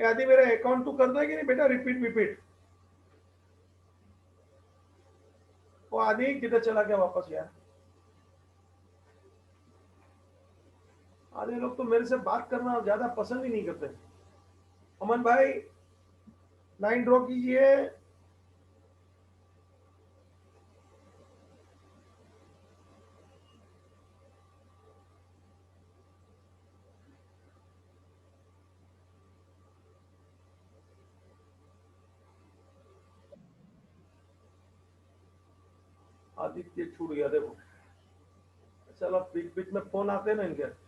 आदि मेरा अकाउंट तू कर देगी नहीं बेटा, रिपीट रिपीट। वो आदि किधर चला गया वापस यार? आधे लोग तो मेरे से बात करना ज्यादा पसंद ही नहीं करते। अमन भाई लाइन ड्रॉ कीजिए। आदित्य छूट गया देखो। चलो बीच बीच में फोन आते हैं ना इनके।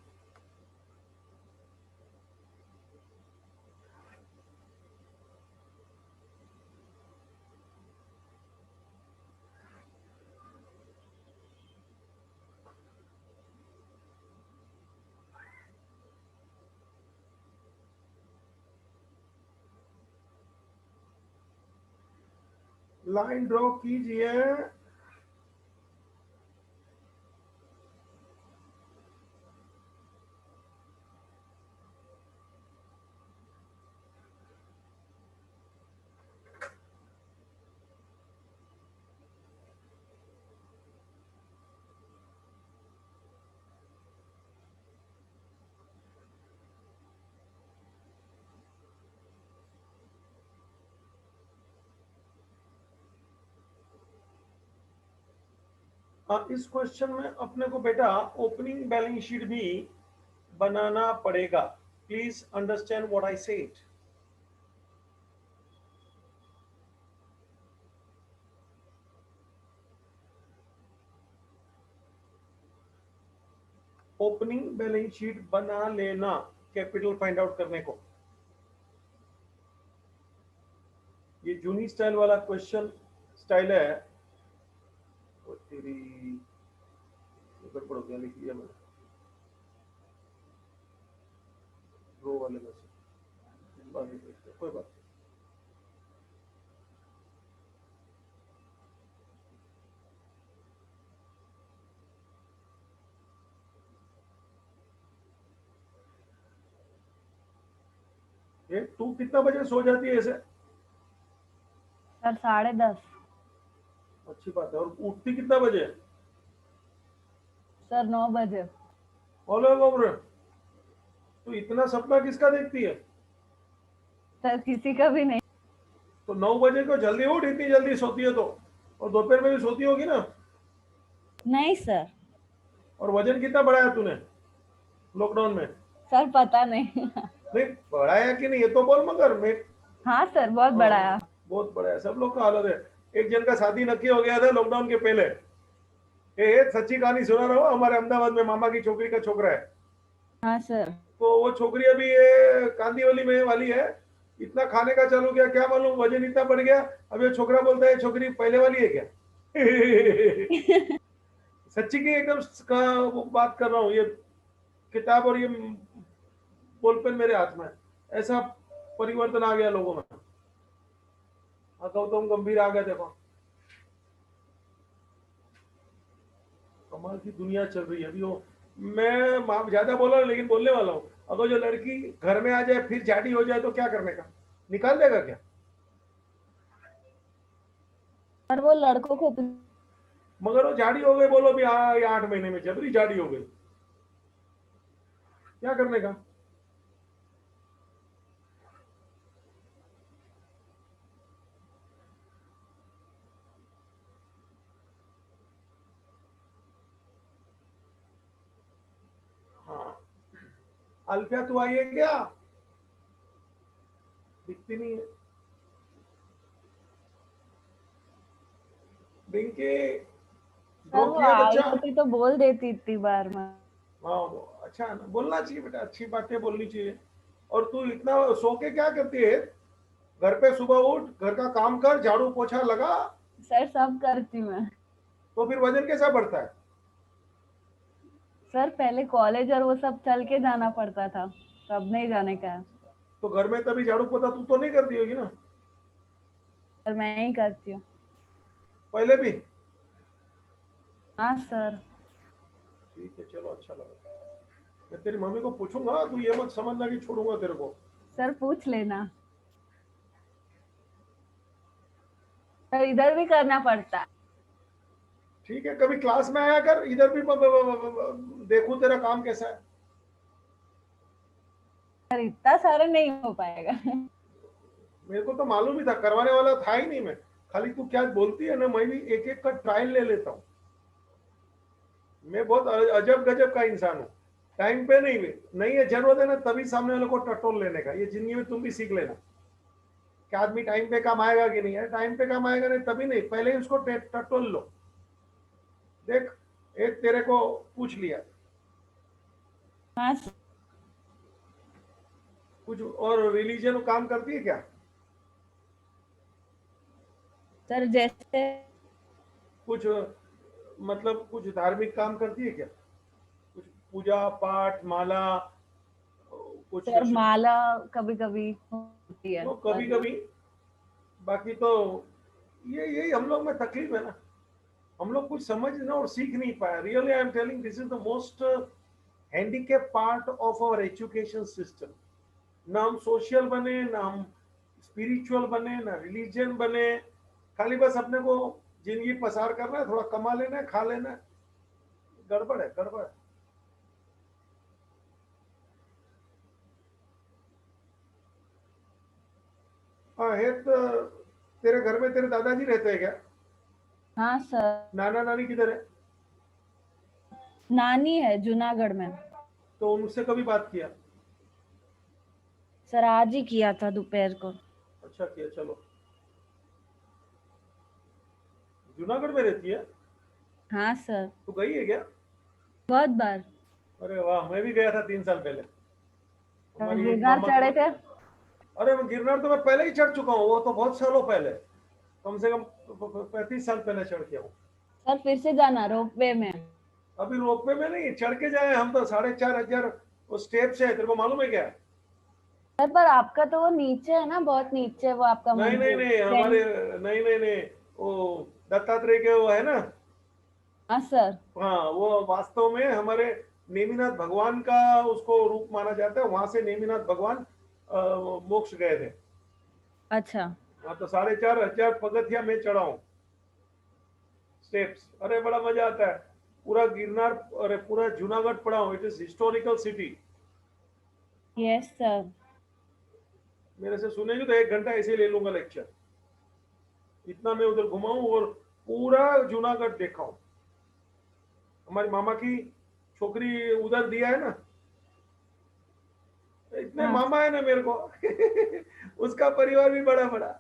लाइन ड्रॉ कीजिए। इस क्वेश्चन में अपने को बेटा ओपनिंग बैलेंस शीट भी बनाना पड़ेगा। Please understand what I said. Opening balance sheet बना लेना कैपिटल फाइंड आउट करने को। ये जूनी स्टाइल वाला क्वेश्चन स्टाइल है। और तेरी गड़बड़ हो गया, लिख लिया मैंने रो वाले में से, बाद में देखते हैं, कोई बात नहीं। ये तू कितना बजे सो जाती है ऐसे? सर 10:30। अच्छी बात है। और उठती कितना बजे? सर 9 बजे। बोलो बाबू, तो इतना सपना किसका देखती है? सर किसी का भी नहीं। तो 9 बजे को जल्दी उठ, इतनी जल्दी सोती है तो। और दोपहर में भी सोती होगी ना? नहीं सर। और वजन कितना बढ़ाया तूने लॉकडाउन में? सर पता नहीं। नहीं बढ़ाया कि नहीं ये तो बोल, मगर मैं। हाँ सर बहुत बड़ा है। बहुत बढ़ाया, सब लोग का हालत है। एक जन का शादी नक्की हो गया था लॉकडाउन के पहले। ये सच्ची कहानी सुना रहा हूँ, हमारे अहमदाबाद में मामा की छोकरी का छोकरा है। हाँ सर। तो वो छोकरी अभी ये कांदीवली में वाली है। इतना खाने का चालू किया, क्या मालूम वजन इतना बढ़ गया। अब ये छोकरा बोलता है छोकरी पहले वाली है क्या? सच्ची की एकदम का वो बात कर रहा हूँ। ये किताब और ये बॉल पेन मेरे हाथ में है। ऐसा परिवर्तन आ गया लोगों में। गौतम गंभीर आ गए देखो। कमाल की दुनिया चल रही है अभी। वो मैं ज्यादा बोला लेकिन बोलने वाला हूँ। अगर जो लड़की घर में आ जाए फिर जाडी हो जाए तो क्या करने का? निकाल देगा क्या? सर वो लड़कों को। मगर वो जाडी हो गई बोलो भी, हाँ ये 8 महीने में जबरी जाडी हो गई, क्या करने का? हाँ अल्फिया तू आई है क्या? दिखती नहीं है। बिंकी ड्रॉ सर वो किया आई बच्चा? होती तो बोल देती इतनी बार मैं। हाँ वो अच्छा है ना, बोलना चाहिए बेटा, अच्छी बातें बोलनी चाहिए। और तू इतना सो के क्या करती है? घर पे सुबह उठ, घर का काम कर, झाड़ू पोछा लगा। सर सब करती मैं। तो फिर वजन कैसा बढ़ता है? सर पहले कॉलेज और वो सब चल के जाना पड़ता था, तब नहीं जाने का है। तो घर में तभी झाड़ू पोछा तू तो नहीं करती होगी ना? सर मैं ही करती हूँ। पहले भी? हाँ सर। ठीक है चलो, अच्छा लगा। मैं तेरी मम्मी को पूछूंगा, तू ये मत समझना कि छोड़ूंगा तेरे को। सर पूछ लेना। सर इधर भी करना पड़ता है। ठीक है, कभी क्लास में आया कर, इधर भी देखूं तेरा काम कैसा है। सर इतना सारा नहीं हो पाएगा। मेरे को तो मालूम ही था, करवाने वाला था ही नहीं मैं। खाली तू क्या बोलती है ना, मैं भी एक एक का ट्रायल ले लेता हूँ। मैं बहुत अजब गजब का इंसान हूँ। टाइम पे नहीं है जरूरत है ना, तभी सामने वाले को टटोल लेने का। ये जिंदगी में तुम भी सीख लेना कि आदमी टाइम पे काम आएगा कि नहीं है। टाइम पे काम आएगा नहीं तभी नहीं, पहले ही उसको टटोल लो। देख, एक तेरे को पूछ लिया, हाँ कुछ और रिलीजन काम करती है क्या? सर, जैसे कुछ मतलब कुछ धार्मिक काम करती है क्या? कुछ पूजा पाठ माला, कुछ सर माला कभी कभी होती है, वो कभी वरना कभी। बाकी तो ये यही हम लोग में तकलीफ है ना, हम लोग कुछ समझना और सीख नहीं पाया। Really I am telling, this is the most handicap part of our education system. ना हम सोशल बने, ना हम स्पिरिचुअल बने, ना रिलीजन बने। खाली बस अपने को जिंदगी पसार करना है, थोड़ा कमा लेना है, खा लेना है। गड़बड़ है, गड़बड़ है। हाँ है तो। तेरे घर में तेरे दादाजी रहते हैं क्या? हाँ सर। नाना नानी किधर है? नानी है जूनागढ़ में। तो उनसे कभी बात किया? सर आज ही किया था दोपहर को। अच्छा किया, चलो। जूनागढ़ में रहती है? हाँ सर, तो गई है क्या? बहुत बार। अरे वाह, मैं भी गया था 3 साल पहले। सर हमारी गिरनार मामा की। चढ़े थे। अरे मैं गिरनार तो मैं पहले ही चढ़ चुका हूँ, वो तो बहुत सालों पहले। कम से कम 35 साल पहले चढ़ के हूँ। सर फिर से जाना रोपवे में। अभी रोपवे में नहीं, चढ़ के जाए हम तो 4,500 वो स्टेप्स है, तेरे को मालूम है क्या? सर पर आपका तो वो नीचे है ना, बहुत नीचे है वो आपका नहीं नहीं मंदिर नहीं, जैन। हमारे नहीं नहीं नहीं, वो दत्तात्रेय के वो है ना। हाँ सर। हाँ, वो वास्तव में हमारे नेमिनाथ भगवान का उसको रूप माना जाता है। वहां से नेमिनाथ भगवान मोक्ष गए थे। अच्छा। हाँ, तो 4,500 पगथिया में चढ़ा हूँ, स्टेप्स। अरे बड़ा मजा आता है। पूरा गिरनार, अरे पूरा जूनागढ़ पढ़ा हूँ। It is historical city. Yes sir. मेरे से सुनेगी तो 1 घंटा ऐसे ही ले लूंगा लेक्चर। इतना मैं उधर घुमा हूँ और पूरा जूनागढ़ देखा हूँ। हमारी मामा की छोकरी उधर दिया है ना, इतने हाँ मामा है ना मेरे को। उसका परिवार भी बड़ा बड़ा।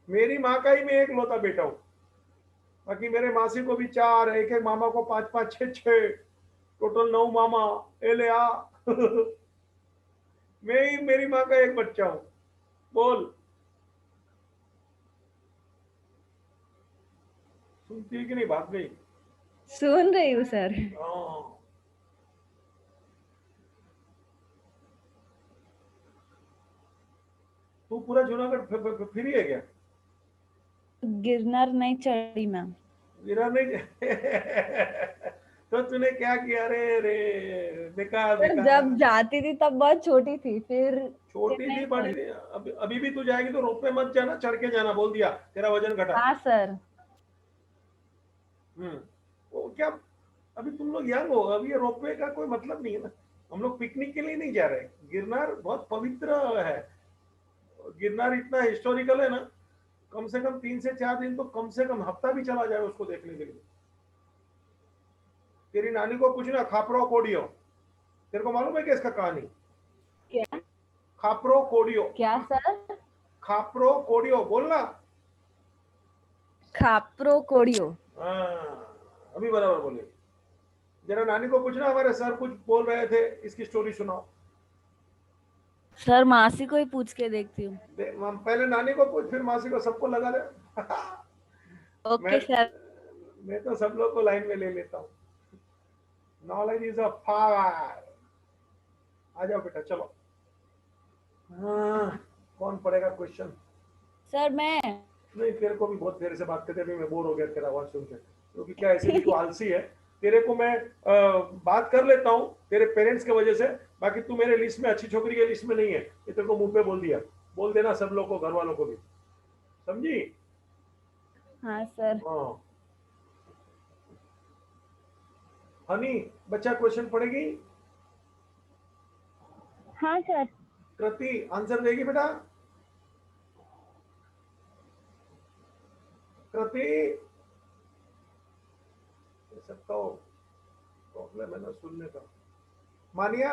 मेरी माँ का ही मैं एक लौता बेटा हूँ। बाकी मेरे मासी को भी 4, एक एक मामा को 5 5 6 6, टोटल 9 मामा। एले आ। मैं ही मेरी माँ का एक बच्चा हूँ। बोल, सुनती है कि नहीं, भाग गई। सुन रही हूँ सर। हाँ। तू पूरा जूनागढ़ फिरी है क्या? गिरनार नहीं चढ़ी मैम। गिरा नहीं? तो तूने क्या किया रे रे? बेकार सर जब बेकार। जाती थी तब बहुत छोटी थी, फिर छोटी नहीं थी बड़ी चढ़ी। थी, अभी भी तू जाएगी तो रोप में मत जाना, चढ़ के जाना, बोल दिया, तेरा वजन घटा। हाँ सर। वो क्या, अभी तुम लोग यंग हो, अभी ये रोपवे का कोई मतलब नहीं है ना। हम लोग पिकनिक के लिए नहीं जा रहे। गिरनार बहुत पवित्र है। गिरनार इतना हिस्टोरिकल है ना, कम से कम 3 से 4 दिन तो, कम से कम हफ्ता भी चला जाए उसको देखने के लिए। तेरी नानी को पूछना, खापरो कोडियो। तेरे को मालूम है क्या इसका कहानी? क्या? खापरो कोडियो। क्या सर? खापरो कोडियो बोलना। खापरो कोडियो। हाँ, अभी बराबर बोले। जरा नानी को पूछना, हमारे सर कुछ बोल रहे थे, इसकी स्टोरी सुनाओ। सर मासी को ही पूछ के देखती हूँ। पहले नानी को पूछ, फिर मासी को, सबको लगा दे। मैं ओके सर। मैं तो सब लोग को लाइन में ले लेता हूँ। Knowledge is a power. आ जाओ बेटा, चलो। हाँ, कौन पढ़ेगा क्वेश्चन? सर मैं। नहीं, तेरे को भी बहुत देर से बात करते हुए मैं बोर हो गया तेरा आवाज सुन के, क्योंकि क्या ऐसे भी तू आलसी है। तेरे को मैं बात कर लेता हूँ तेरे पेरेंट्स की वजह से, बाकी तू मेरे लिस्ट में, अच्छी छोकरी के लिस्ट में नहीं है, ये तेरे को मुंह पे बोल दिया। बोल देना सब लोग को, घर वालों को भी, समझी? हाँ सर। हाँ। हनी, बच्चा क्वेश्चन पढ़ेगी? हाँ सर। कृति आंसर देगी बेटा? कृति, ये सबका प्रॉब्लम है ना सुनने का। मानिया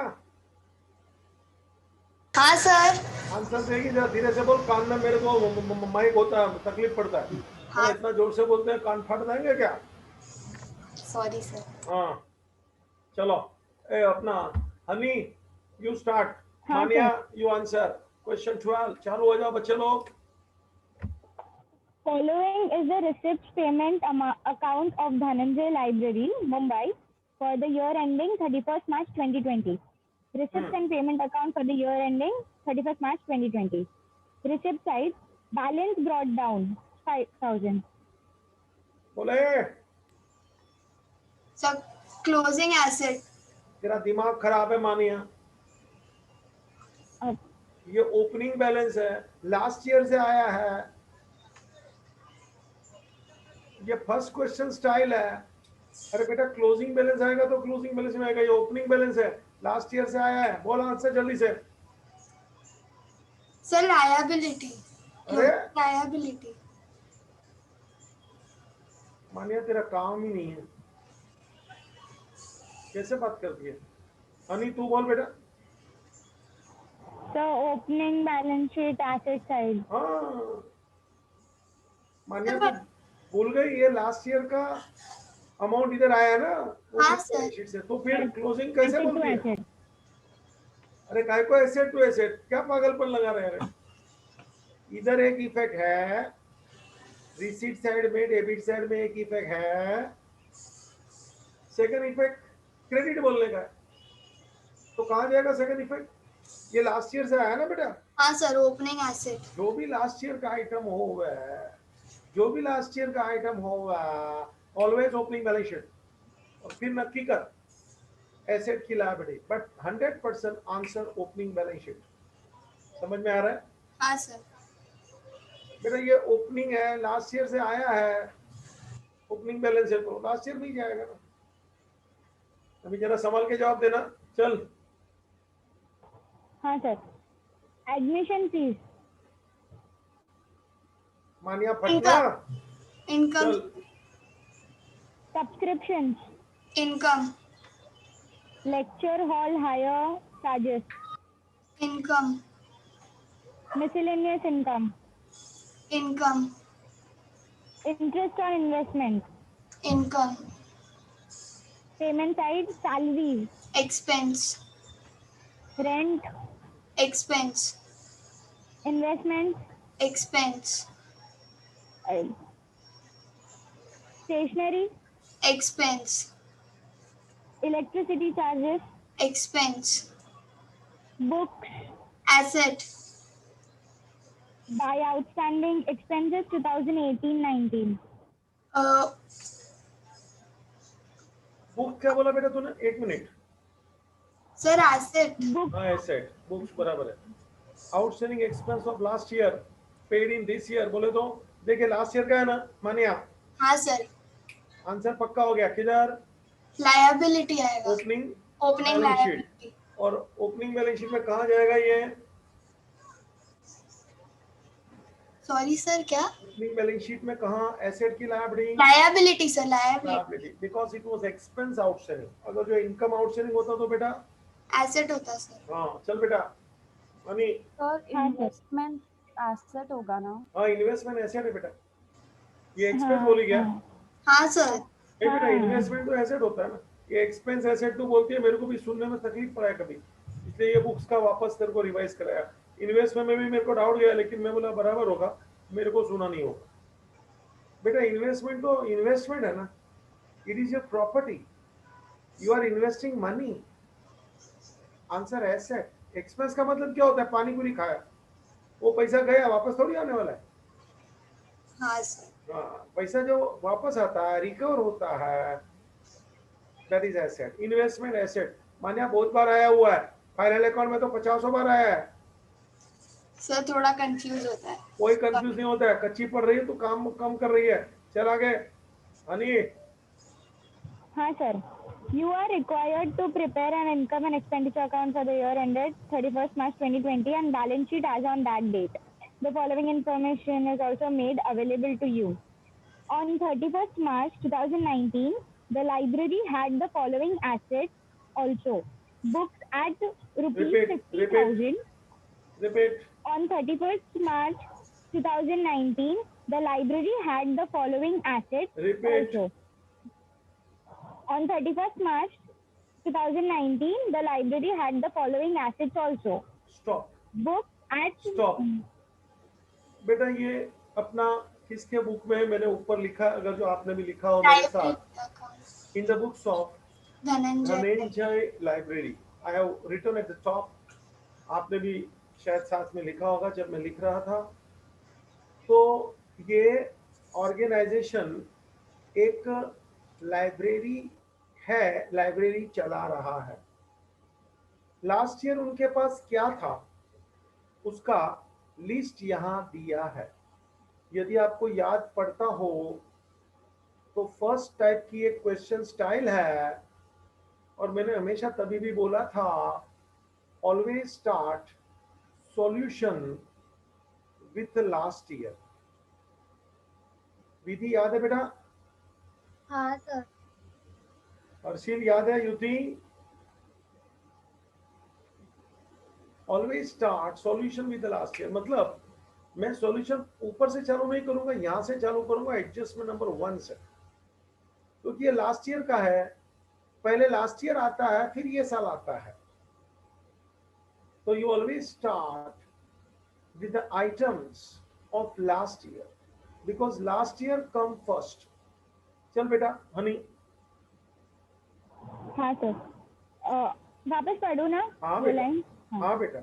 हाँ सर। आंसर देगी? जरा धीरे से बोल, कान में मेरे को माइक होता है, तकलीफ पड़ता है। थोड़ा हाँ इतना जोर से बोलते हैं कान फट जाएंगे क्या? Sorry sir. हाँ चलो, ए अपना हनी यू स्टार्ट, हाँ मानिया सर। You answer question 12। चालू हो जाओ बच्चे लोग। Following is the receipts payment account of Dhananjay Library, Mumbai, for the year ending 31st March 2020. Receipts and payment account for the year ending 31st March 2020. Receipt side, balance brought down 5,000. बोले, sir closing asset. तेरा दिमाग खराब है मानिया। ये opening balance है, last year से आया है, ये फर्स्ट क्वेश्चन स्टाइल है। अरे बेटा क्लोजिंग बैलेंस आएगा तो क्लोजिंग बैलेंस में आएगा, ये ओपनिंग बैलेंस है, लास्ट ईयर से आया है। बोल आंसर जल्दी से। Sir liability. अरे लायबिलिटी। मानिया तेरा काम ही नहीं है, कैसे बात करती है? हनी तू बोल बेटा। So opening balance sheet asset side. हाँ मानिया तो भूल गई, ये लास्ट ईयर का अमाउंट इधर आया है ना हाँ सर। शीट से, तो फिर क्लोजिंग कैसे Asset to बोलती है? asset. अरे काय को एसेट टू एसेट, क्या पागलपन लगा रहे हैं? इधर एक इफेक्ट है, रिसीट साइड में, डेबिट साइड में एक इफेक्ट है, सेकंड इफेक्ट क्रेडिट बोलने का है। तो कहां जाएगा सेकंड इफेक्ट? ये लास्ट ईयर से आया ना बेटा। हाँ सर ओपनिंग एसेट। जो भी लास्ट ईयर का आइटम होगा, जो भी लास्ट ईयर का आइटम होगा, ऑलवेज ओपनिंग बैलेंस शीट, और फिर नक्की कर एसेट की liability, but 100% answer opening balance sheet. समझ में आ रहा है? हाँ सर। बेटा ये ओपनिंग है, लास्ट ईयर से आया है, ओपनिंग बैलेंस है तो लास्ट ईयर में ही जाएगा ना। अभी जरा संभाल के जवाब देना, चल। हाँ सर। Admission fees. मानिया फटना। इनकम। चल। Subscriptions. Income. Lecture hall hire charges. Income. Miscellaneous income. Income. Interest on investment. Income. Payment side, salaries, expense. rent, expense. investments, expense. uh, stationery, expense. electricity charges, expense. books, asset. by outstanding expenses 2018-19. Book क्या बोला बेटा तूने? एक minute. Sir asset. Books, हाँ asset, books बराबर है। Outstanding expense of last year paid in this year, बोले तो देखिए लास्ट ईयर का है ना मानिया। हाँ सर। आंसर पक्का हो गया, किधर? लायबिलिटी आएगा। Opening opening balance sheet. Liability. और ओपनिंग बैलेंस शीट में कहाँ जाएगा ये? सॉरी सर क्या? ओपनिंग बैलेंस शीट में कहाँ? एसेट की liability. Liability sir liability. Liability, because it was expense outstanding. अगर जो इनकम आउटस्टैंडिंग होता तो बेटा एसेट होता सर। हाँ चल बेटा मनी। सर इन्वेस्टमेंट एसेट होगा ना? हाँ इन्वेस्टमेंट एसेट है बेटा, ये एक्सपेंस बोली क्या? हाँ सर। ये बेटा इन्वेस्टमेंट तो एसेट होता है ना, ये एक्सपेंस एसेट तो बोलती है। मेरे को भी सुनने में तकलीफ पड़ा है कभी, इसलिए ये बुक्स का वापस तेरे को रिवाइज कराया। इन्वेस्टमेंट में भी मेरे को डाउट गया, लेकिन मैं बोला बराबर होगा, मेरे को सुना नहीं होगा। बेटा इन्वेस्टमेंट तो इन्वेस्टमेंट है ना, it is your property, you are investing money. Answer asset. Expense का मतलब क्या होता है? पानी पूरी खाया, वो पैसा गया, वापस थोड़ी आने वाला है। हाँ सर। हाँ, पैसा जो वापस आता है, रिकवर होता है, that is asset. Investment asset Manya बहुत बार आया हुआ है, फाइनल अकाउंट में तो 50 बार आया है। सर थोड़ा कंफ्यूज होता है। कोई कंफ्यूज नहीं होता है, कच्ची पड़ रही है तो काम कम कर रही है। चल आगे हनी। हाँ sir, you are required to prepare an income and expenditure account for the year ended 31st March 2020 and balance sheet as on that date. The following information is also made available to you. On 31st March 2019, the library had the following assets also. Books at rupees Repeat, 50,000. repeat. On 31st March 2019, the library had the following assets Repeat. also. On 31st March 2019, the library had the following assets also. Stop. Books at Stop. बेटा ये अपना किसके book में है? मैंने ऊपर लिखा, अगर जो आपने भी लिखा हो मेरे साथ, in the books of Dhananjay library. I have written at the top. आपने भी शायद साथ में लिखा होगा जब मैं लिख रहा था। तो ये ऑर्गेनाइजेशन एक लाइब्रेरी है, लाइब्रेरी चला रहा है। लास्ट ईयर उनके पास क्या था उसका लिस्ट यहाँ दिया है। यदि आपको याद पड़ता हो तो फर्स्ट टाइप की एक क्वेश्चन स्टाइल है, और मैंने हमेशा तभी भी बोला था always start solution with last year. Vidhi याद है बेटा? हाँ सर। अर्शिल याद है? Yuti? Always start solution with the last year, मतलब मैं सॉल्यूशन ऊपर से चालू नहीं करूंगा, यहां से चालू करूंगा एडजस्टमेंट नंबर 1 से, क्योंकि ये लास्ट ईयर का है। पहले लास्ट ईयर आता है फिर ये साल आता है। तो you always start with the items of last year because last year come first. चल बेटा हनी। हाँ सर, वापस पढ़ू ना? हाँ वो बेटा, लाइन। हाँ बेटा।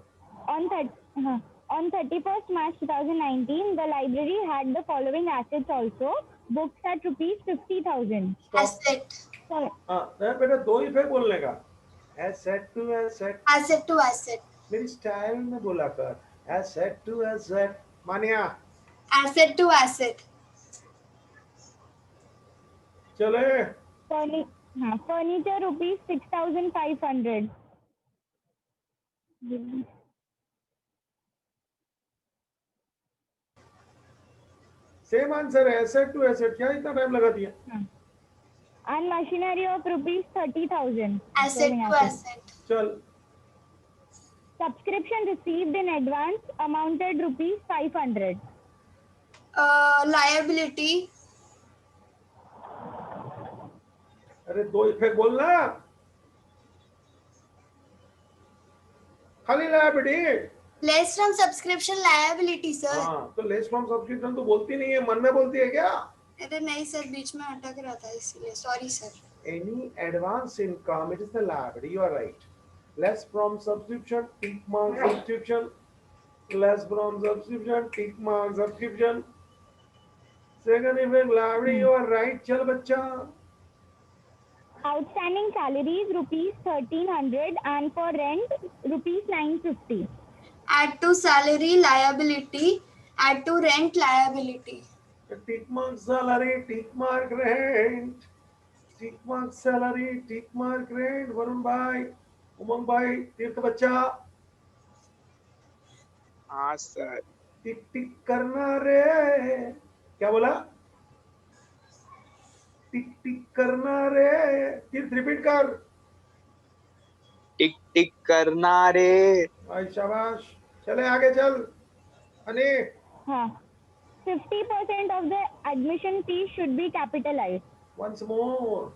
On 31st March 2019, the library had the following assets also. Books at rupees 50,000. Asset. हाँ बेटा, दो ही फिर बोलने का, asset to asset. Asset to asset. मेरी स्टाइल में बोला कर, एसेट टू एसेट। मानिया? Asset to asset. चले। Furniture rupees 6,500. सेम आंसर है, एसेट टू एसेट। क्या इतना टाइम लगा दिया? And machinery of rupees 30,000. Asset to asset. चल। Subscription received in advance amounted rupees 500. Liability. अरे दो इफेक्ट बोलना, खाली liability. Less from subscription liability sir. हाँ, तो लेस फ्रॉम सब्सक्रिप्शन तो बोलती नहीं है, मन में बोलती है क्या? अरे नहीं सर, बीच में अटक रहा था इसीलिए, sorry sir. Any advance income, it is the liability. You are right. Less from subscription, tick mark subscription. Less from subscription, tick mark subscription. Second effect, liability. You are right. चल बच्चा। Outstanding salaries rupees 1,300 and for rent rupees 950. Add to salary liability, add to rent liability. Tick mark salary, tick mark rent. Tick mark salary, tick mark rent. Varun भाई, उमंग भाई, तीर्थ बच्चा। हाँ sir. टिक टिक करना रे। क्या बोला? टिक टिक करना रे। तीर्थ रिपीट कर। टिक टिक करना रे। भाई शाबाश। चले आगे चल अने। हाँ, 50% of the admission fee should be capitalized. Once more.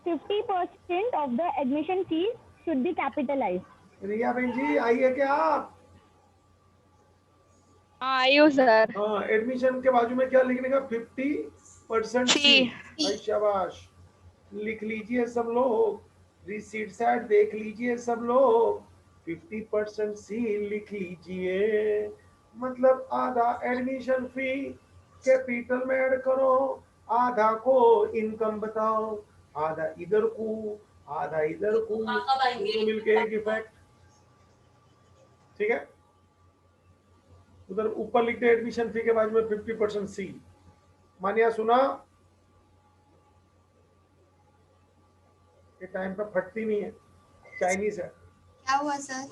50% of the admission fees should be capitalized. रिया बहन जी आई है क्या आप? आयु सर। हाँ, एडमिशन के बाजू में क्या लिखने का? 50% फी। भाई शाबाश। लिख लीजिए सब लोग, रिसीट साइड देख लीजिए सब लोग। 50% सी लिख लीजिए, मतलब आधा एडमिशन फी कैपिटल में ऐड करो, आधा को इनकम बताओ। आधा इधर को, आधा इधर को, दोनों मिलके एक इफेक्ट। ठीक है, उधर ऊपर लिखते हैं एडमिशन फी के बाद में 50% सी। मानिया सुना, ये टाइम पे फटती नहीं है, चाइनीज है। क्या हुआ सर?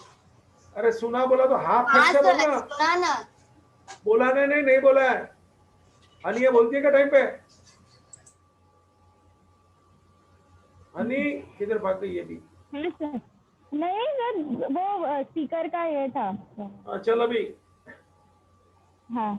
अरे सुना बोला तो हाँ फट हाँ से सर, बोलना। सुना ना। बोला नहीं बोला है। हनी बोलती है क्या टाइम पे? हनी किधर भाग गई ये भी? हाँ सर, नहीं सर, वो स्पीकर का ये था। चल अभी हाँ,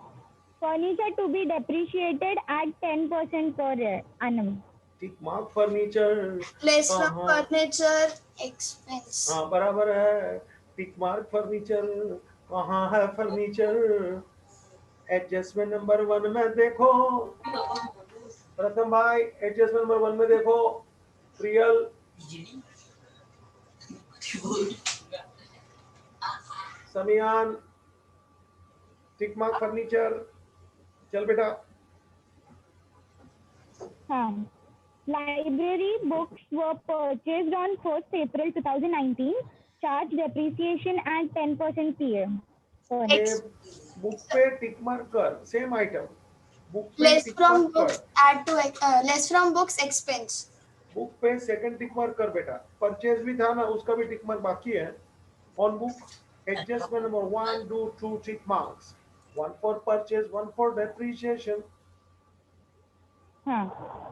furniture to be depreciated at 10% पर annum. Tick mark furniture less from furniture expense. हाँ बराबर है। टिक मार्क फर्नीचर कहाँ है? फर्नीचर एडजस्टमेंट नंबर 1 में देखो। प्रथम भाई एडजस्टमेंट नंबर 1 में देखो, रियल समियान टिक मार्क फर्नीचर। चल बेटा। हाँ, library books were purchased on 1st April 2019. Charge depreciation at 10% PA. Book पे टिक मार्क कर, सेम आइटम। बुक पे लेस टिक फ्रॉम मार्क कर, books add to less from books expense. Book पे second tick mark कर बेटा। Purchase भी था ना, उसका भी टिक मार्क बाकी है। On book adjustment number 1 do 2 tick marks, 1 for purchase 1 for depreciation। हाँ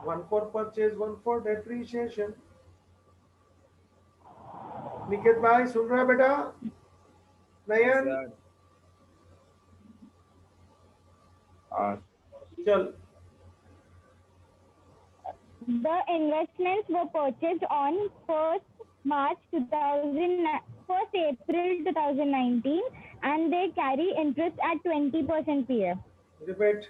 1 for purchase 1 for depreciation। Niket भाई सुन रहा है बेटा? नयन चल। The investments were purchased on 1st April 2019 and they carry interest at 20% PA. Repeat.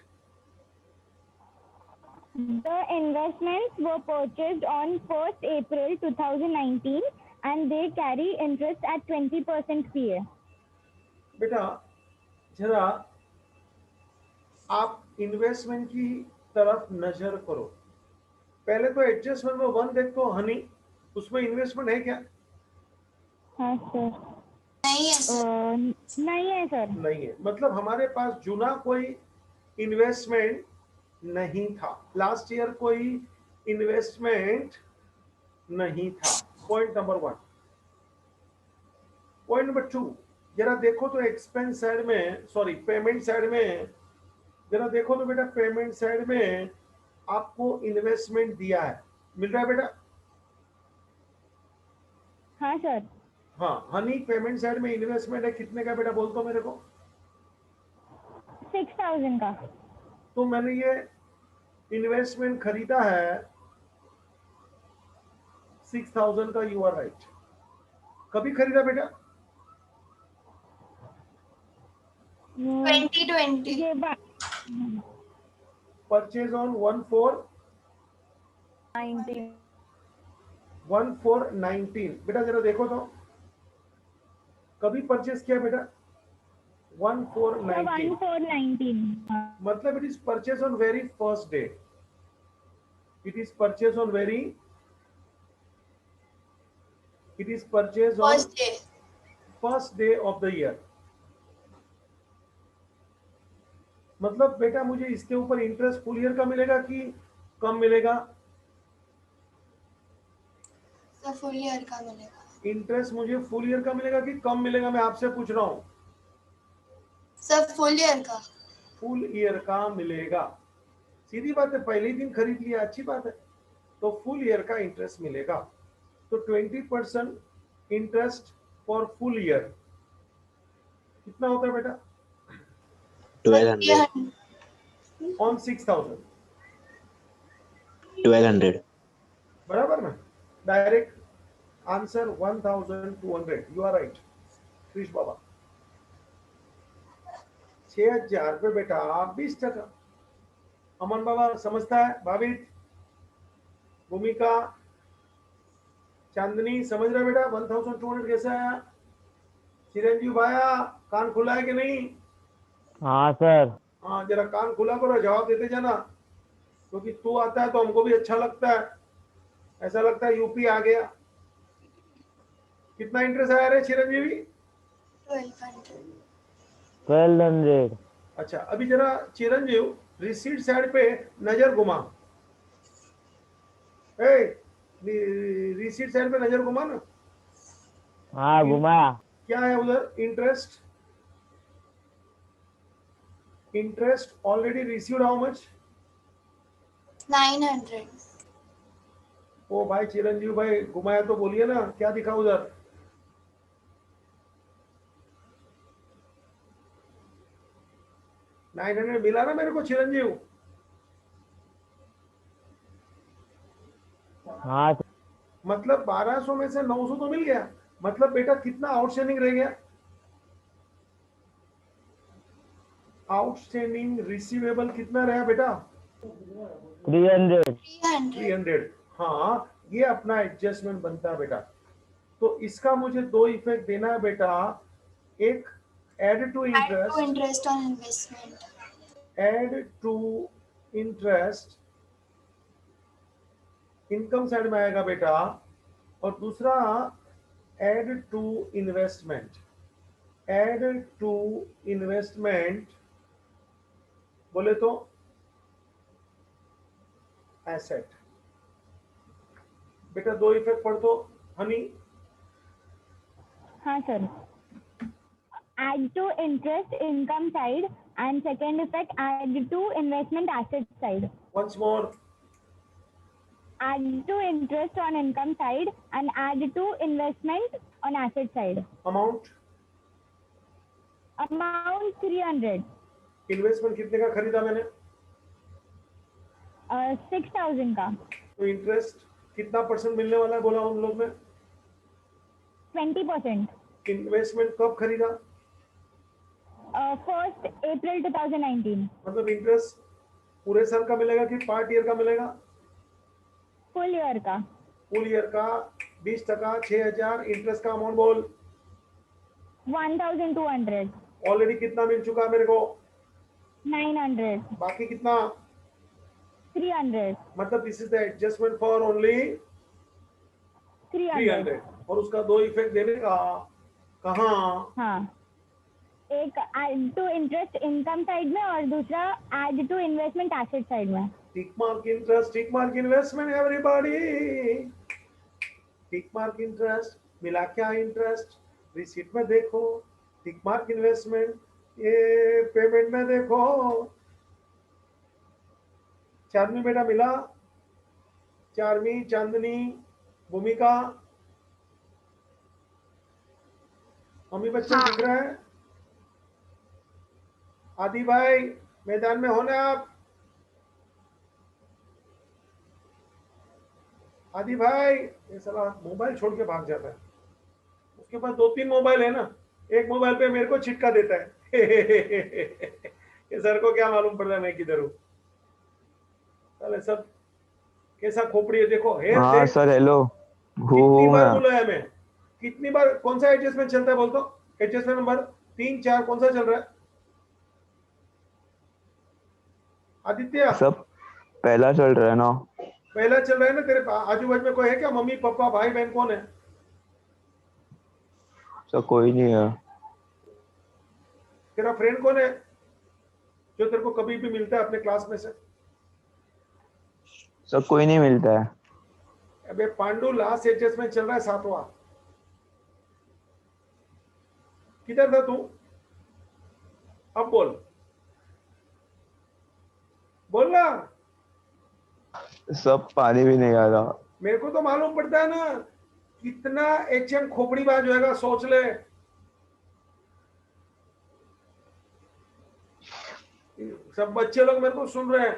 The investments were purchased on 1st April 2019 and they carry interest at 20% PA. बेटा जरा आप investment की तरफ नजर करो। पहले तो एडजस्टमेंट में 1 देखो हनी, उसमें इन्वेस्टमेंट है क्या? हाँ सर। नहीं है सर। नहीं है सर। नहीं है, मतलब हमारे पास जुना कोई इन्वेस्टमेंट नहीं था। लास्ट ईयर कोई इन्वेस्टमेंट नहीं था। Point number 1। पॉइंट नंबर 2, जरा देखो तो एक्सपेंस साइड में, सॉरी पेमेंट साइड में जरा देखो तो बेटा, पेमेंट साइड में आपको इन्वेस्टमेंट दिया है, मिल रहा है बेटा? हाँ सर। हाँ हनी, पेमेंट साइड में इन्वेस्टमेंट है कितने का बेटा, बोल तो मेरे को। 6,000 का। तो मैंने ये इन्वेस्टमेंट खरीदा है 6,000 का। You are right. कभी खरीदा बेटा? 2020। ये परचेज ऑन 1/4/19। बेटा जरा देखो तो, कभी परचेज किया बेटा? 1/4/19। 1/4/19। मतलब it is purchase on very first day. It is purchase on very, it is purchase on first day of the year. मतलब बेटा मुझे इसके ऊपर इंटरेस्ट फुल ईयर का मिलेगा कि कम मिलेगा? सर फुल ईयर का मिलेगा। इंटरेस्ट मुझे फुल ईयर का मिलेगा कि कम मिलेगा, मैं आपसे पूछ रहा हूँ। सर फुल ईयर का। फुल ईयर का मिलेगा। सीधी बात है, पहले ही दिन खरीद लिया, अच्छी बात है, तो फुल ईयर का इंटरेस्ट मिलेगा। तो 20% इंटरेस्ट फॉर फुल ईयर कितना होता है बेटा? 1200 ऑन 6,000। 1200 बराबर ना? Direct answer 1,200। You are right Krish बाबा। 6,000 पे बेटा 20%। अमन बाबा समझता है? भावित, भूमिका, चांदनी समझ रहा है बेटा 1,200 कैसे आया? चिरंजीव भाया कान खुला है कि नहीं? हाँ सर। हाँ जरा कान खुला करो, जवाब देते जाना, क्योंकि तू आता है तो हमको भी अच्छा लगता है। ऐसा लगता है यूपी आ गया। कितना इंटरेस्ट आया रे चिरंजीवी? 1200. 1200. अच्छा, अभी जरा चिरंजीव रिसीट साइड पे नजर घुमा। रिसीट साइड पे नजर घुमा ना। हाँ घुमाया। क्या है उधर? Interest. Interest already received how much? 900. ओ भाई चिरंजीव भाई, घुमाया तो बोलिए ना, क्या दिखा उधर? $900 मिला ना मेरे को चिरंजीव? हाँ सर। मतलब 1200 में से 900 तो मिल गया। मतलब बेटा कितना आउटस्टैंडिंग रह गया? आउटस्टैंडिंग रिसीवेबल कितना रहा बेटा? 300. 300. 300। हाँ, ये अपना एडजस्टमेंट बनता है बेटा। तो इसका मुझे दो इफेक्ट देना है बेटा। एक, add to Add to interest. interest on investment. Add to interest income side में आएगा बेटा। और दूसरा, add to investment. Add to investment बोले तो एसेट। बेटा दो इफेक्ट पढ़ दो हनी। हाँ sir. Add to interest income side and second effect add to investment asset side. Once more. Add to interest on income side and add to investment on asset side. Amount. Amount 300. Investment कितने का खरीदा मैंने? 6,000 का। तो interest कितना percent मिलने वाला है बोला उन लोग में? 20%. इन्वेस्टमेंट कब खरीदा? 1st April 2019. मतलब इंटरेस्ट पूरे साल का मिलेगा कि पार्ट ईयर का मिलेगा? फुल ईयर का। फुल ईयर का। 20%, 6,000। इंटरेस्ट का अमाउंट बोल। 1,200. ऑलरेडी कितना मिल चुका है मेरे को? 900. बाकी कितना? 300. मतलब this is the adjustment for only 300. 300। और उसका दो इफेक्ट देने का कहाँ? हाँ, एक add to interest income side में और दूसरा add to investment asset side में। Tick mark interest, tick mark investment everybody. Tick mark interest मिला क्या? इंटरेस्ट रिसीट में देखो, टिक मार्क इन्वेस्टमेंट ये पेमेंट में देखो। चांदनी बेटा मिला? चार्मी, चांदनी, भूमिका, मम्मी बच्चे हाँ। दिख रहे हैं? आदि भाई मैदान में होना आप? आदि भाई, ये साला मोबाइल छोड़ के भाग जाता है। उसके पास 2-3 मोबाइल है ना, एक मोबाइल पे मेरे को छिटका देता है। ये सर को क्या मालूम पड़ रहा है मैं किधर हूँ। साले सब कैसा खोपड़ी है देखो। हेयर हाँ देख, सर हेलो। कितनी बार मैं बोला है मैं, कितनी बार। कौन सा एडजस्टमेंट चलता है बोल तो? एडजस्टमेंट नंबर 3, 4 कौन सा चल रहा है आदित्य? सब पहला चल रहा है ना। पहला चल रहा है ना। तेरे आजू बाजू में कोई है क्या? मम्मी पापा भाई बहन कौन है? सर कोई नहीं है। तेरा फ्रेंड कौन है जो तेरे को कभी भी मिलता है अपने क्लास में से? सर कोई नहीं मिलता है। अबे पांडु, लास्ट एडजस्टमेंट चल रहा है 7वां। किधर था तू? अब बोल, बोल ना। सब पानी भी नहीं आ रहा। मेरे को तो मालूम पड़ता है ना कितना एचएम खोपड़ी बाज होएगा, सोच ले। सब बच्चे लोग मेरे को सुन रहे हैं।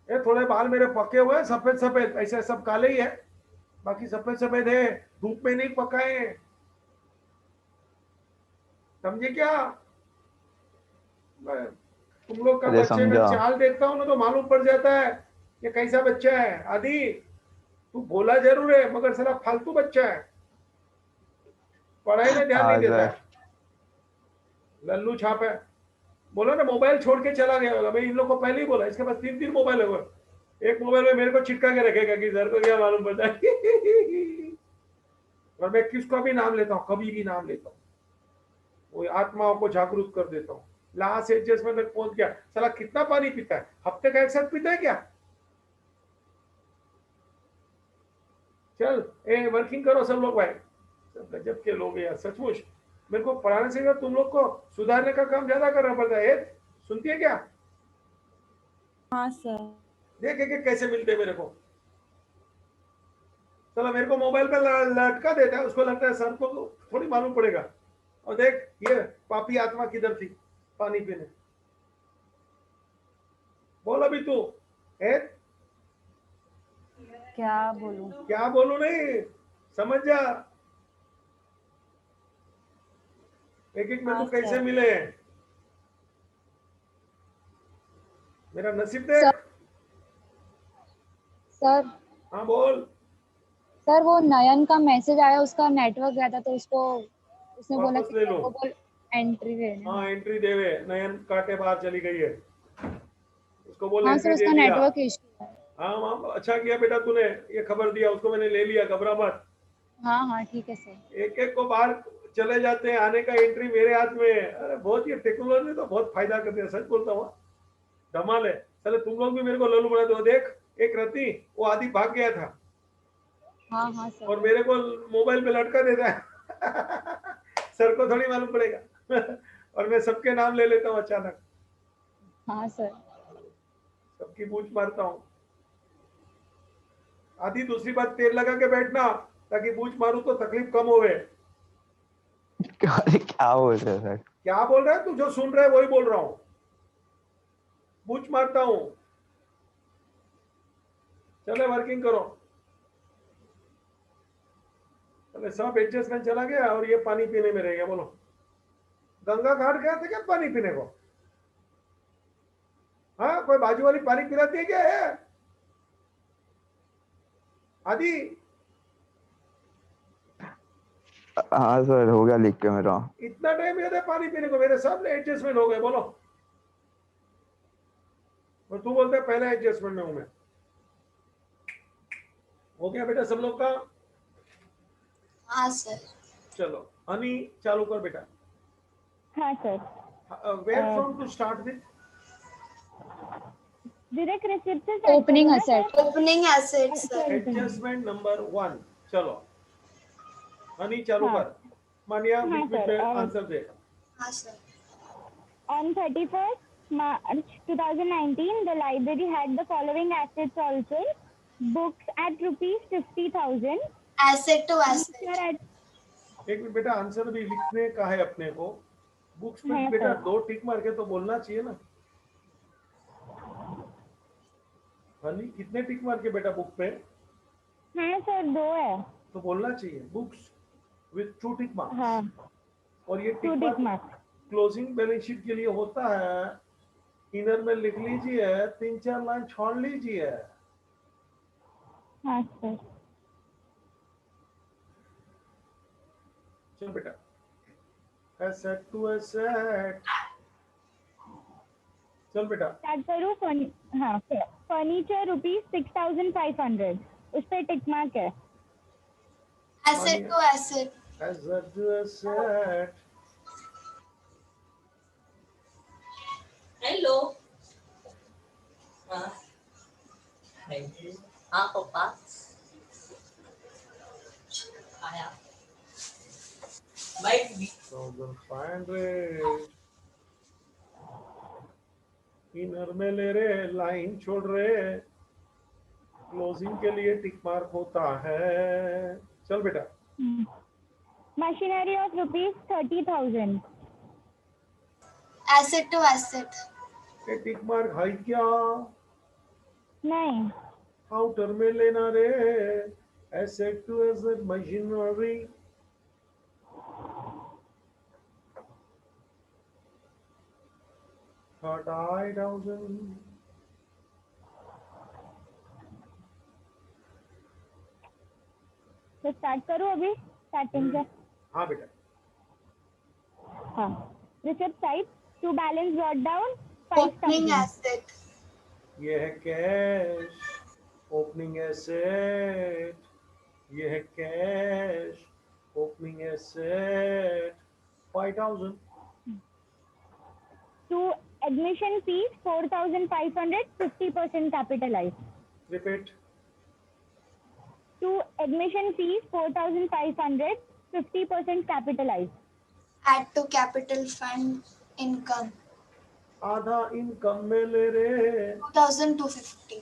ये थोड़े बाल मेरे पके हुए हैं, सफेद सफेद, ऐसे सब काले ही है, बाकी सफेद सफेद है, धूप में नहीं पकाए हैं। समझे क्या? तुम लोग का अरे बच्चे में समझा। चाल देखता हूँ ना तो मालूम पड़ जाता है ये कैसा बच्चा है। आदि तू भोला जरूर है मगर साला फालतू बच्चा है, पढ़ाई में ध्यान नहीं हाँ देता सर। है, लल्लू छाप है। बोलो ना मोबाइल छोड़ के चला गया होगा। मैं इन लोग को पहले ही बोला इसके पास 3-3 मोबाइल है। एक मोबाइल में मेरे को चिटका के रखेगा कि सर को क्या मालूम पड़ता है। और मैं किसका भी नाम लेता हूँ, कभी भी नाम लेता हूँ, वो आत्माओं को जागरूक कर देता हूँ। लास्ट एडजस्टमेंट तक पहुंच गया। साला कितना पानी पीता है, हफ्ते का एक साथ पीता है क्या? चल ए वर्किंग करो सब लोग भाई, सब गजब के लोग हैं यार सचमुच। मेरे को पढ़ाने से ज्यादा तुम लोग को सुधारने का काम ज्यादा करना पड़ता है। सुनती है क्या? हाँ सर। देख एक कैसे मिलते हैं मेरे को। चलो मेरे को मोबाइल पे लटका देता है, उसको लगता है सर को थोड़ी मालूम पड़ेगा। और देख ये पापी आत्मा किधर थी पानी पीने। बोल अभी तू है क्या बोलूं? क्या बोलू नहीं, समझ जा। एक एक में हाँ, तू कैसे सर। मिले हैं, मेरा नसीब देख। सर हाँ बोल। सर वो नयन का मैसेज आया, उसका नेटवर्क गया था तो उसको उसने बोला वापस कि ले लो। मेरे को बोल एंट्री देने। हाँ एंट्री देवे, नयन काटे बाहर चली गई है, उसको बोल हाँ सर एंट्री दे उसका दिया। नेटवर्क इशू है। हाँ हाँ अच्छा किया बेटा तूने ये खबर दिया, उसको मैंने ले लिया, घबरा मत। हाँ हाँ ठीक है सर। एक एक को बाहर चले जाते हैं, आने का एंट्री मेरे हाथ में है। अरे बहुत ये टेक्नोलॉजी तो बहुत फायदा करती है, सच बोलता हूँ। धमाल है। चले तुम लोग भी मेरे को लल्लू बना दो। देख एक रति वो आदि भाग गया था हाँ हाँ सर। और मेरे को मोबाइल पे लटका देता है। सर को थोड़ी मालूम पड़ेगा। और मैं सबके नाम ले लेता हूँ अचानक, हाँ सर। सबकी बूझ मारता हूँ। आदि दूसरी बात तेल लगा के बैठना, ताकि बूझ मारूं तो तकलीफ कम होवे। अरे क्या बोल रहे हो सर? क्या बोल रहा है तू? जो सुन रहा है वही बोल रहा हूँ। बूझ मारता हूँ। चले वर्किंग करो। चले सब एडजस्टमेंट चला गया और ये पानी पीने में रह गया। बोलो गंगा घाट गया था क्या पानी पीने को? हाँ कोई बाजू वाली पानी पिलाती है क्या है? आदि हाँ सर हो गया लिख के मेरा। इतना टाइम याद है पानी पीने को? मेरे सब एडजस्टमेंट हो गए। बोलो। और तू बोलता है पहले एडजस्टमेंट में हूं मैं। हो गया बेटा सब लोग का? हाँ सर। चलो हनी चालू कर बेटा। हाँ sir. Where from to start with? Direct receipt से start ओपनिंग करो ना asset. Sir? Opening assets sir. Sorry, adjustment number 1। चलो हनी चालू हाँ। कर। मानिया हाँ, बीच बीच सर, में और- आंसर दे। हाँ sir. On 31st March 2019, the library had the following assets also: books at rupees 50,000, asset to furniture asset. at एक मिनट बेटा, आंसर भी लिखने का है अपने को। बुक्स पे हाँ, बेटा सर। 2 टिक मार के तो बोलना चाहिए ना। हनी कितने टिक मार के बेटा बुक पे? हाँ सर 2 है। तो बोलना चाहिए बुक्स विद 2 टिक मार्क्स। हाँ और ये 2 टिक tick mark mark। Closing balance sheet के लिए होता है। इनर में लिख लीजिए, 3-4 लाइन छोड़ लीजिए। हाँ सर। चलो बेटा एसेट टू एसेट। चल बेटा स्टार्ट करूँ? हाँ फर्नीचर रुपीज 6,500, उस पर टिक मार्क है। Asset to asset. Asset to asset. Hello. हाँ थैंक यू। हाँ पापा आया। बैठ भी। 1500 इनर में ले रहे, लाइन छोड़ रहे, क्लोजिंग के लिए टिक मार्क होता है। चल बेटा machinery of rupees 30,000। Asset to asset. ये टिक मार्क है क्या? नहीं आउटर में लेना रे। Asset to asset machinery. $30,000। तो स्टार्ट करूँ अभी स्टार्टिंग से? हाँ बेटा। हाँ receipt type two balance brought down opening 5,000। Asset. ये है कैश। ओपनिंग एसेट, ये है cash, opening asset 5000. To admission fees 4,500, 50% capitalized. Repeat. To admission fees 4,500, 50% capitalized. Add to capital fund income. आधा इनकम में ले रहे 2,250.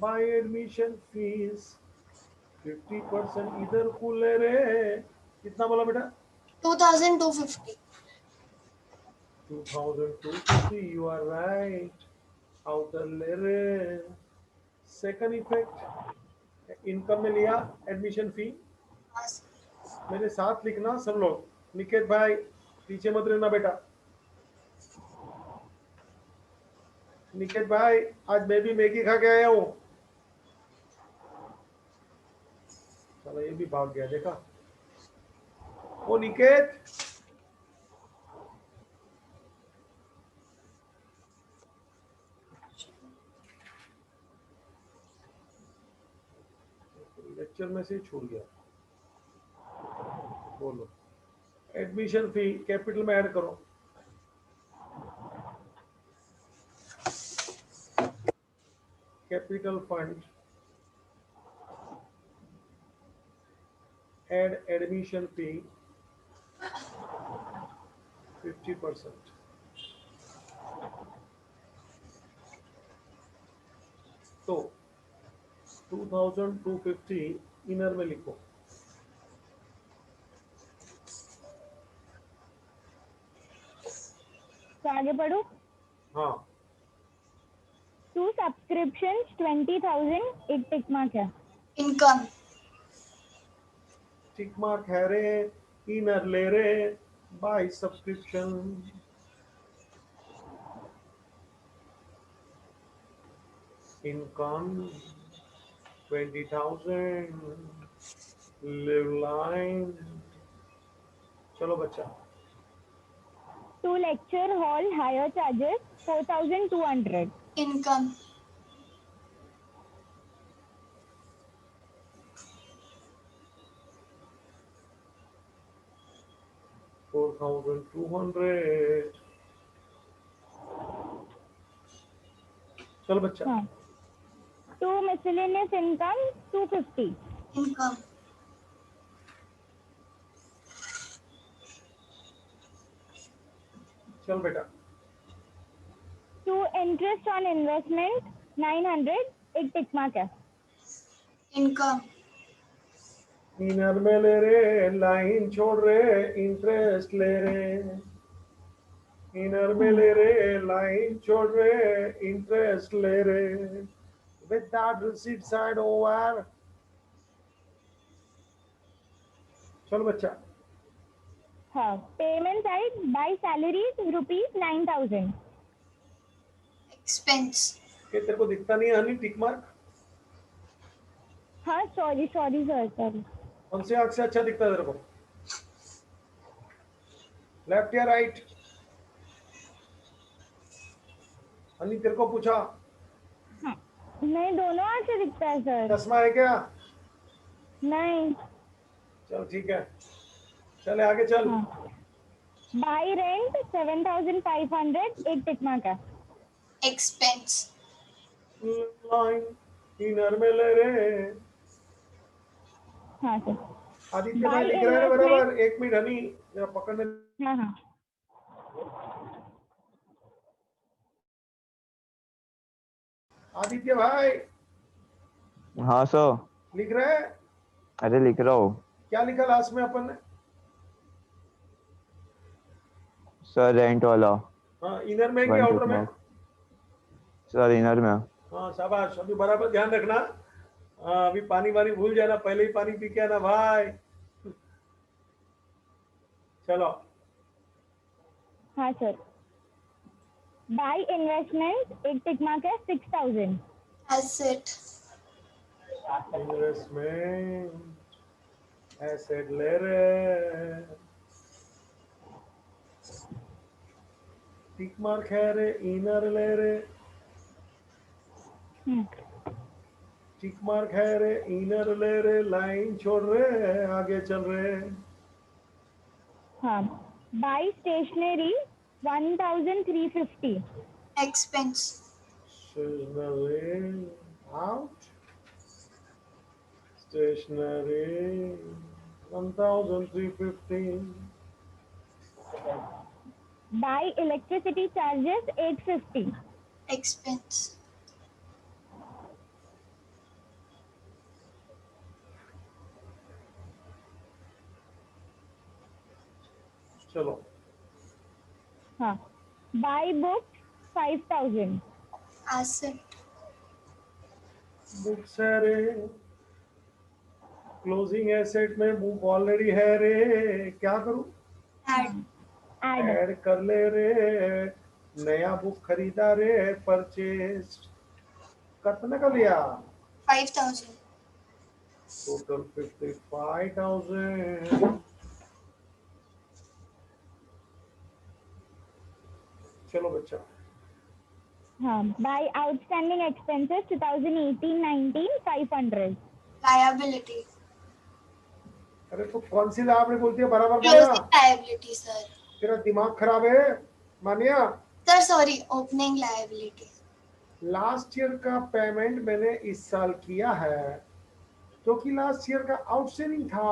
बाय एडमिशन फीस 50% इधर को ले रहे. कितना बोला बेटा? 2,250. 2250. You are right. आउटर ले रहे. सेकंड इफेक्ट, इनकम में लिया एडमिशन फी. हाँ सर. मेरे साथ लिखना सब लोग. निकेत भाई पीछे मत रहना बेटा. निकेत भाई आज मैं भी मैगी खा के आया हूँ. चलो ये भी भाग गया, देखा? ओ निकेत, लेक्चर में से छूट गया. बोलो. एडमिशन फी कैपिटल में ऐड करो. Capital fund, add admission fee 50%. तो 2250 इनर में लिखो. तो आगे पढ़ो. हाँ. To subscriptions 20,000, एक टिक मार्क है. Income. टिक मार्क है रे. इनर ले रे by subscription. Income 20,000. Leave line. चलो बच्चा. To lecture hall hire charges 4,200. Income. $4,200. चलो बच्चा. हाँ. To miscellaneous income 250. Income. चल बेटा. To interest on investment 900, एक टिक मार्क है. Income. इनर में ले रहे, लाइन छोड़ रहे, इंटरेस्ट ले रहे. इनर में ले रहे, लाइन छोड़ रहे, इंटरेस्ट ले रहे. With that receipt side over. चलो बच्चा. हाँ. Payment side by salaries rupees 9,000. Expense. ये तेरे को दिखता नहीं है हनी टिक मार्क? हाँ सॉरी सर सॉरी. कौन से आंख से अच्छा दिखता है तेरे को? लेफ्ट या राइट? हनी तेरे को पूछा. हाँ. नहीं, दोनों आँख से दिखता है सर. चश्मा है क्या? नहीं. चल ठीक है. चले आगे चल. हाँ. Buy rent 7,500, एक टिक मार्क है. Expense. लाइन इनर में ले रहे. हाँ सर. आदित्य भाई लिख रहे हैं बराबर. एक मिनट हनी जरा पकड़ने. हाँ हाँ. आदित्य भाई हाँ सर. लिख रहे हैं. अरे लिख रहा हूँ क्या लिखा लास्ट में अपन ने? सर. रेंट वाला. हाँ. इनर में कि आउटर में? सर इनर में. हाँ शाबाश. अभी बराबर ध्यान रखना. हाँ अभी पानी वानी भूल जाना. पहले ही पानी पी के आना भाई. चलो. हाँ सर. Buy investment, एक टिक मार्क है. 6,000. Asset. इन्वेस्टमेंट एसेट ले रहे. टिक मार्क है रे. इनर ले रहे. टिक मार्क है रे, इनर ले रे, लाइन छोड़ रहे, आगे चल रहे। हाँ, by stationery 1350, expense, Stationery out. Stationery 1350. By electricity charges 850, expense, चलो हाँ, बाई बुक्स 5000, asset, बुक्स है रे, क्लोजिंग एसेट में बुक ऑलरेडी है रे, क्या करूं? add, एड ऐड कर ले रे, नया बुक खरीदा रे, परचेज कितने का लिया? 5,000, टोटल 55,000। चलो बच्चा, हाँ, बाई आउटस्टैंडिंग एक्सपेंसेस 2018-19 500, liability, अरे तो कौन सी आपने बोलती है, बराबर बोलना। closing liability, sir. तेरा दिमाग खराब है मानिया। Sir, sorry, opening liability. Last year का पेमेंट मैंने इस साल किया है, क्योंकि लास्ट ईयर का आउटस्टैंडिंग था,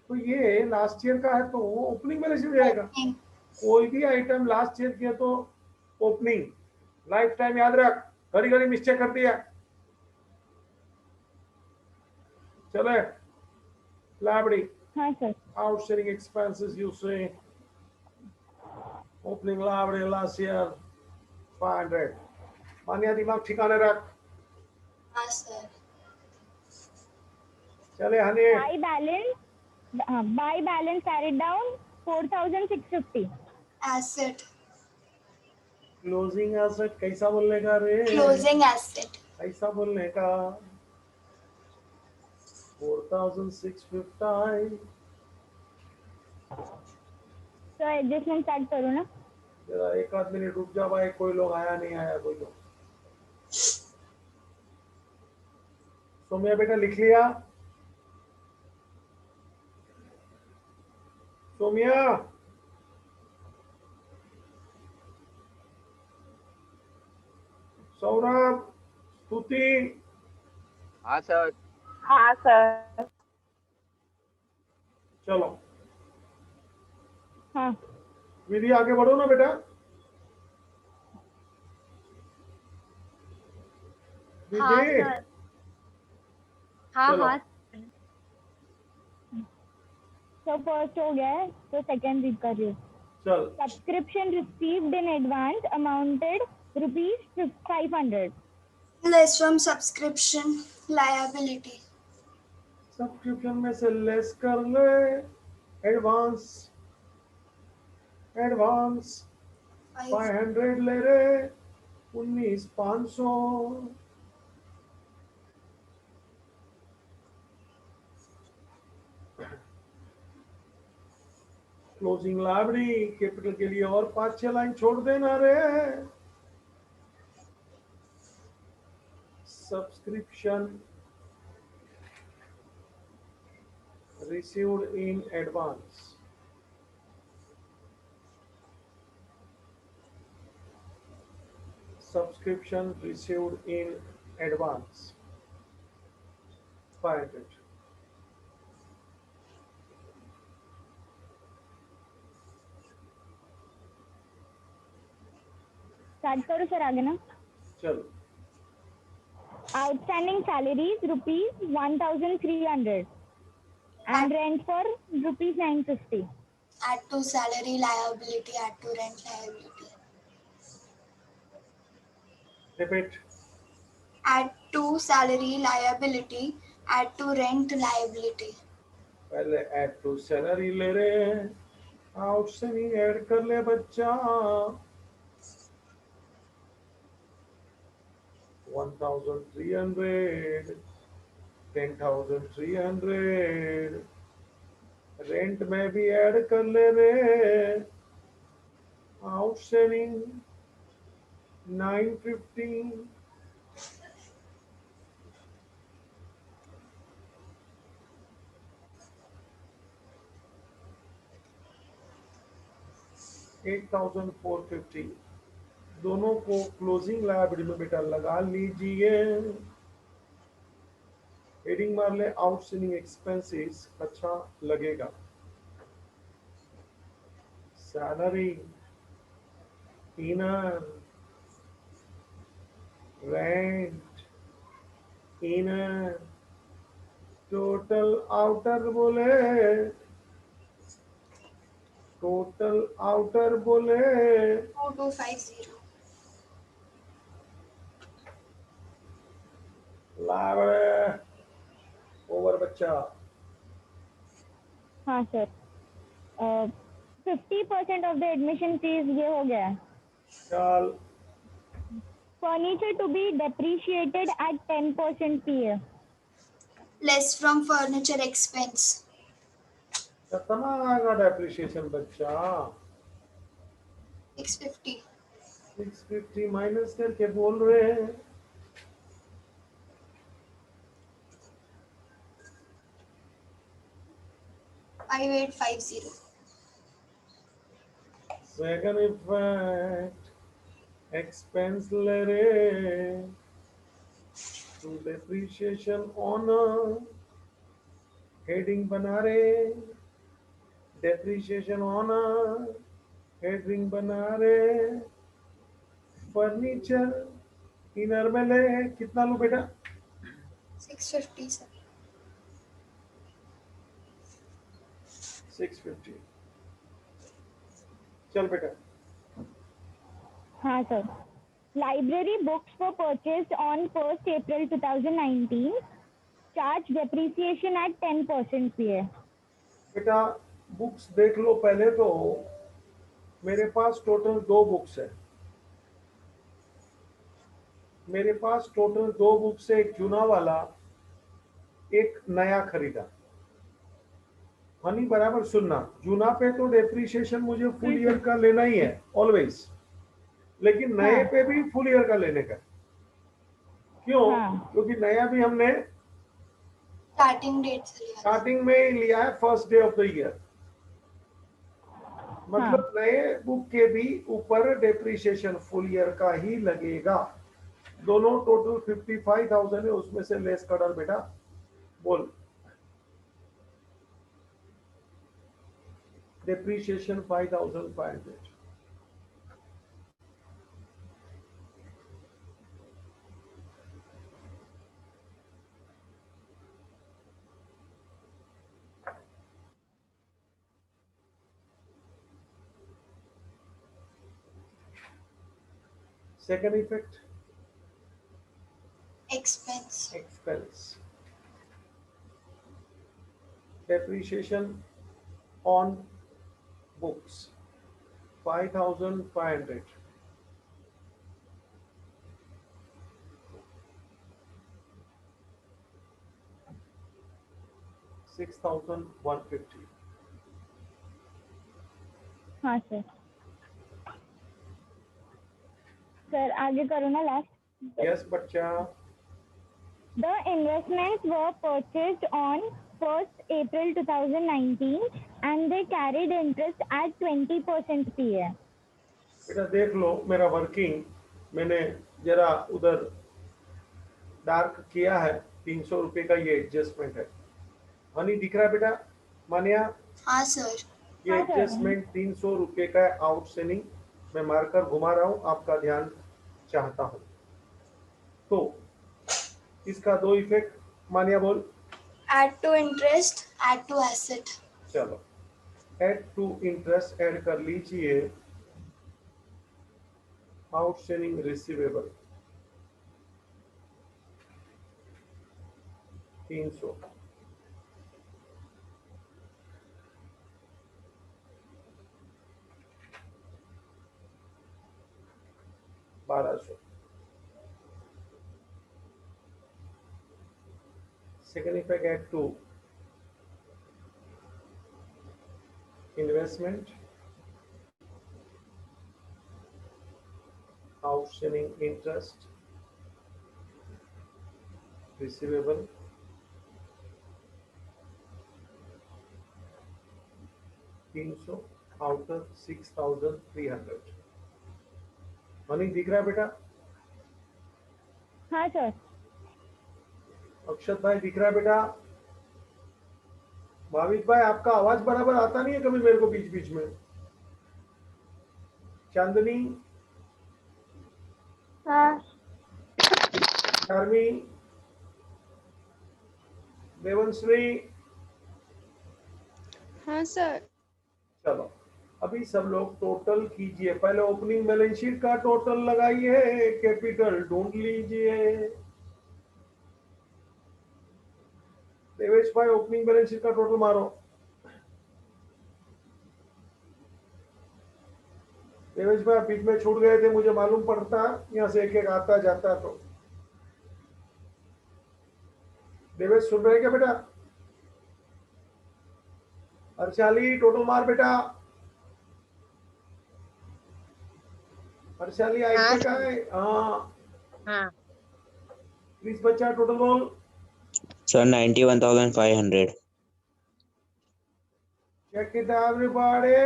तो ये लास्ट ईयर का है तो ओपनिंग बैलेंस हो जाएगा। Opening, कोई भी आइटम लास्ट ईयर किया तो ओपनिंग। लाइफ टाइम याद रख, घड़ी घड़ी मिस्टेक करती है। चले लाइब्रेरी, हाँ sir, outstanding expenses you say opening library last year 500। मानिया दिमाग ठिकाने रख। sir. चले Honey, by balance carried down 4650, Asset, closing asset कैसा बोलने का रे? closing asset, कैसा बोलने का? 4650। तो एडजस्टमेंट स्टार्ट करो ना। जरा एक आध मिनट रुक जा भाई, कोई लोग आया नहीं आया कोई लोग। सोमिया बेटा लिख लिया? सोमिया, सौरभ, स्तुति, हाँ सर। हाँ सर। चलो हाँ विधि आगे बढ़ो ना बेटा। हाँ विधि, सर। हाँ चलो। हाँ तो फर्स्ट हो गया है, तो सेकंड रीड कर रही हूँ। चल subscription received in advance amounted ₹500, less from subscription liability, subscription में से लेस कर ले, एडवांस, एडवांस 5, 500 ले रे, 19,500। क्लोजिंग लाइब्रेरी कैपिटल के लिए और 5-6 लाइन छोड़ देना रे। Subscription received in advance, subscription received in advance 500। Start करो सर आगे ना। चलो outstanding salaries ₹1300 and rent for ₹950, add to salary liability, add to rent liability, repeat, add to salary liability, add to rent liability, पहले add to salary ले रहे, outstanding add कर ले बच्चा। 1,300, 10,300, रेंट में भी ऐड कर ले रे, आउटस्टैंडिंग 950, 8,450 दोनों को क्लोजिंग लायबिलिटी में बेटा लगा लीजिए। हेडिंग मार ले आउटस्टैंडिंग एक्सपेंसेस, अच्छा लगेगा। Salary, inner, rent, inner, total outer बोले, टोटल आउटर बोले 2250. लाइब्रेरी ओवर बच्चा। हाँ sir, 50% of the admission fees ये हो गया। चल furniture to be depreciated at 10% PA। Less from furniture expense. कितना आएगा डेप्रिसिएशन बच्चा? 650. 650 माइनस करके बोल रहे हैं। 5850. सेकंड इफेक्ट एक्सपेंस ले रहे टू डेप्रिसिएशन ऑन हेडिंग बना रहे, डेप्रिसिएशन ऑन हेडिंग बना रहे। फर्नीचर इनर में ले कितना लूं बेटा? 650 sir. 650। चल बेटा। हाँ sir, library books for purchase on 1st April 2019 charge depreciation eight 10% PA। बेटा बुक्स देख लो पहले तो। मेरे पास टोटल 2 बुक्स है। मेरे पास टोटल 2 बुक्स है, एक चुना वाला, एक नया खरीदा। हनी बराबर सुनना, जूना पे तो डेप्रिसिएशन मुझे फुल ईयर का लेना ही है ऑलवेज, लेकिन नए हाँ। पे भी फुल ईयर का लेने का। क्यों? हाँ। क्योंकि नया भी हमने Starting date से लिया. स्टार्टिंग में ही लिया है, first day of the year. मतलब नए बुक के भी ऊपर डेप्रिसिएशन फुल ईयर का ही लगेगा। दोनों टोटल 55,000 है, उसमें से लेस कर डाल बेटा। बोल। Depreciation 5,500। Second effect, Expense. expense. Depreciation on books, 5,500. $6,150. हाँ सर। सर आगे करो ना लास्ट। Yes, बच्चा। The investments were purchased on 1st April 2019 and they carried interest at 20% PA। बेटा देख लो मेरा वर्किंग, मैंने जरा उधर डार्क किया है। 300 रुपए का ये एडजस्टमेंट है। हनी दिख रहा है बेटा? मानिया, हाँ सर. ये हाँ, सर। एडजस्टमेंट 300 रुपए का है आउटस्टैंडिंग। मैं मार्कर घुमा रहा हूँ, आपका ध्यान चाहता हूँ। तो इसका 2 इफेक्ट मानिया बोल। Add to interest, add to asset. चलो एड टू इंटरेस्ट ऐड कर लीजिए। Outstanding receivable 300। $1,200। Second effect, add to investment, outstanding interest, receivable, $300। outer 6,300. Money दिख रहा है बेटा? हाँ सर। अक्षत भाई दिख रहा है बेटा? भाविक भाई आपका आवाज बराबर आता नहीं है कभी मेरे को बीच बीच में। चांदनी, हाँ चार्मी, देवनश्री, हाँ सर। चलो अभी सब लोग टोटल कीजिए। पहले ओपनिंग बैलेंस शीट का टोटल लगाइए, कैपिटल ढूंढ लीजिए। देवेश भाई ओपनिंग बैलेंस शीट का टोटल मारो। देवेश भाई बीच में छूट गए थे, मुझे मालूम पड़ता यहाँ से एक एक आता जाता। तो देवेश सुन रहे क्या बेटा? हर्षाली टोटल मार बेटा। हर्षाली ऐसे का है? हाँ प्लीज बच्चा टोटल बोल। Sir, 91,500. Check it everybody.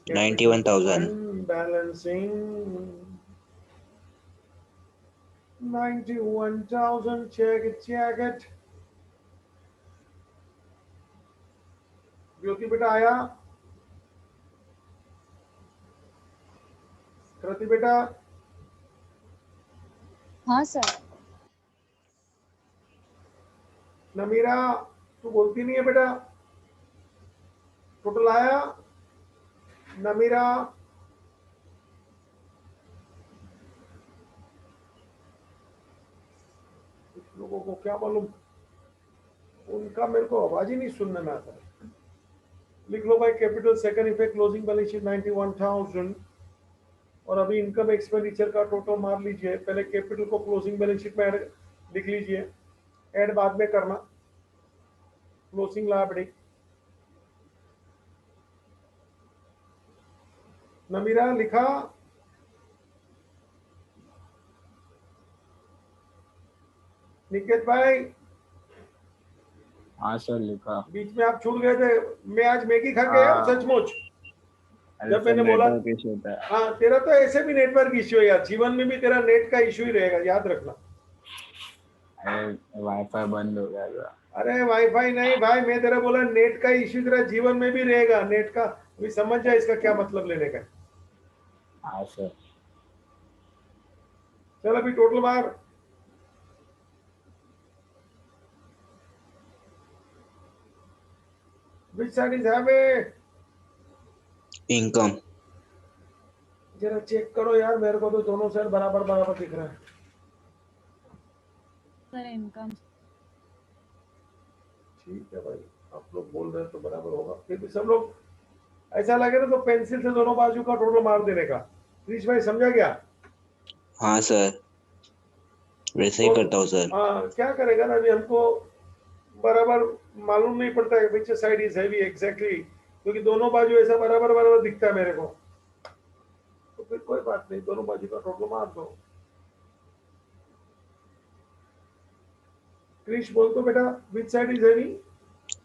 91,000. Balancing 91,000. Check it, check it. ज्योति बेटा आया? कृति बेटा? हाँ सर। नमीरा तू बोलती नहीं है बेटा? टोटल आया? नमीरा? कुछ लोगों को क्या मालूम, उनका मेरे को आवाज ही नहीं सुनने में आता। लिख लो भाई, capital second effect closing balance sheet 91,000 और अभी इनकम एक्सपेंडिचर का टोटल मार लीजिए। पहले कैपिटल को क्लोजिंग बैलेंस शीट में ऐड लिख लीजिए, ऐड बाद में करना। क्लोजिंग लायबिलिटी नमीरा लिखा? निकेत भाई? हाँ सर लिखा। बीच में आप छूट गए थे। मैं आज मैगी खा के आया सचमुच। जब मैंने बोला हाँ, तेरा तो ऐसे भी नेटवर्क इश्यू है यार, जीवन में भी तेरा नेट का इश्यू ही रहेगा, याद रखना। वाईफाई बंद हो गया था। अरे वाईफाई नहीं भाई, मैं तेरा बोला नेट का इश्यू तेरा जीवन में भी रहेगा। नेट का अभी समझ जाए इसका क्या मतलब लेने का। हाँ सर। चल अभी टोटल मार। Which side is heavy? Income. जरा चेक करो यार, मेरे को तो दोनों साइड बराबर बराबर दिख रहा है। Sir income. ठीक है भाई, आप लोग बोल रहे हैं तो बराबर होगा। फिर भी सब लोग ऐसा लगे ना तो पेंसिल से दोनों बाजू का टोटल मार देने का। क्रिश भाई समझा क्या? हाँ सर, वैसे ही करता हूँ सर। हाँ, क्या करेगा ना, अभी हमको बराबर मालूम नहीं पड़ता है which side is heavy exactly, क्योंकि दोनों बाजू ऐसा बराबर बराबर दिखता है मेरे को। तो फिर कोई बात नहीं, दोनों बाजू का टोटल मार दो। क्रिश बोल तो बेटा, which side is heavy?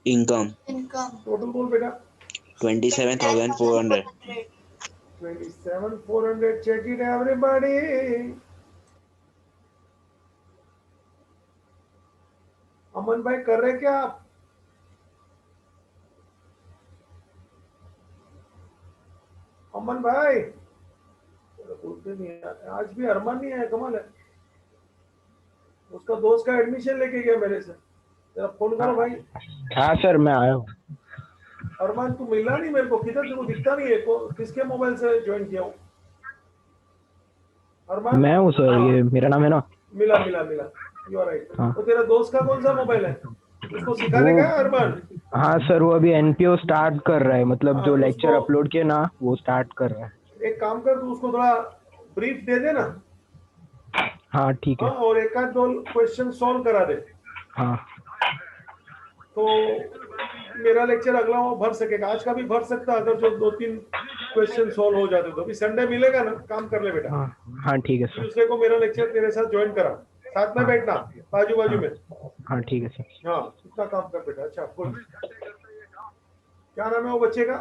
Income. Income. Total बोल बेटा। 27,400. 27,400. Check it everybody. अमन भाई कर रहे क्या आप? अमन भाई बोलते नहीं है। आज भी अरमान नहीं है, कमाल है। उसका दोस्त का एडमिशन लेके गया मेरे से। तेरा फोन करो भाई। हाँ सर मैं आया हूँ। अरमान तू मिला नहीं मेरे को, किधर तेरे को दिखता नहीं है। किसके मोबाइल से ज्वाइन किया हूँ? अरमान मैं हूँ सर, ये मेरा नाम है ना। मिला मिला मिला, यू आर राइट। हाँ। तो तेरा दोस्त का कौन सा मोबाइल है? उसको सिखाने का है अरमान? हाँ सर, वो अभी एनपीओ स्टार्ट कर रहा है, मतलब हाँ, जो लेक्चर उसको- अपलोड किया ना वो स्टार्ट कर रहा है। एक काम कर, तू उसको थोड़ा ब्रीफ दे दे ना। हाँ ठीक है। हाँ, और एक आध दो क्वेश्चन सॉल्व करा दे हाँ तो मेरा लेक्चर अगला वो भर सकेगा। आज का भी भर सकता अगर जो 2-3 क्वेश्चन सॉल्व हो जाते तो। अभी संडे मिलेगा ना, काम कर ले बेटा। हाँ हाँ ठीक है सर। दूसरे को मेरा लेक्चर तेरे साथ ज्वाइन करा, साथ में बैठना बाजू बाजू में। हाँ ठीक है सर। हाँ, इतना काम कर बेटा। अच्छा, गुड। क्या नाम है वो बच्चे का?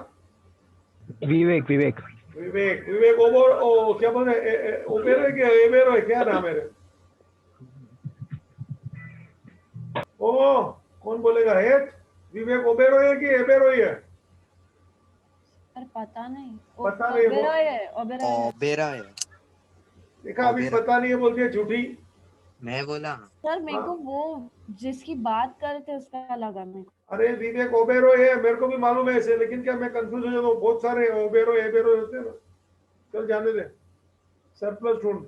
विवेक विवेक विवेक। विवेक ओ क्या बोल रहे, ओबेरो है क्या एबेरो है, क्या नाम है रे? ओ कौन बोलेगा हेट? विवेक ओबेरो है कि एबेरो ही है? पर पता नहीं। पता नहीं वो, ओबेरॉय है, ओबेरॉय है। ओबेरॉय है। देखा अभी ओबेरॉय। पता नहीं है बोलती है झूठी। मैं बोला। सर मेरे हाँ। को वो जिसकी बात कर रहे थे उसका लगा मेरे को। अरे विवेक ओबेरो है, मेरे को भी मालूम है ऐसे, लेकिन क्या मैं कंफ्यूज हो जाता हूँ, बहुत सारे ओबेरो एबेरो होते हैं ना। चल जाने दे, सरप्लस ढूंढ।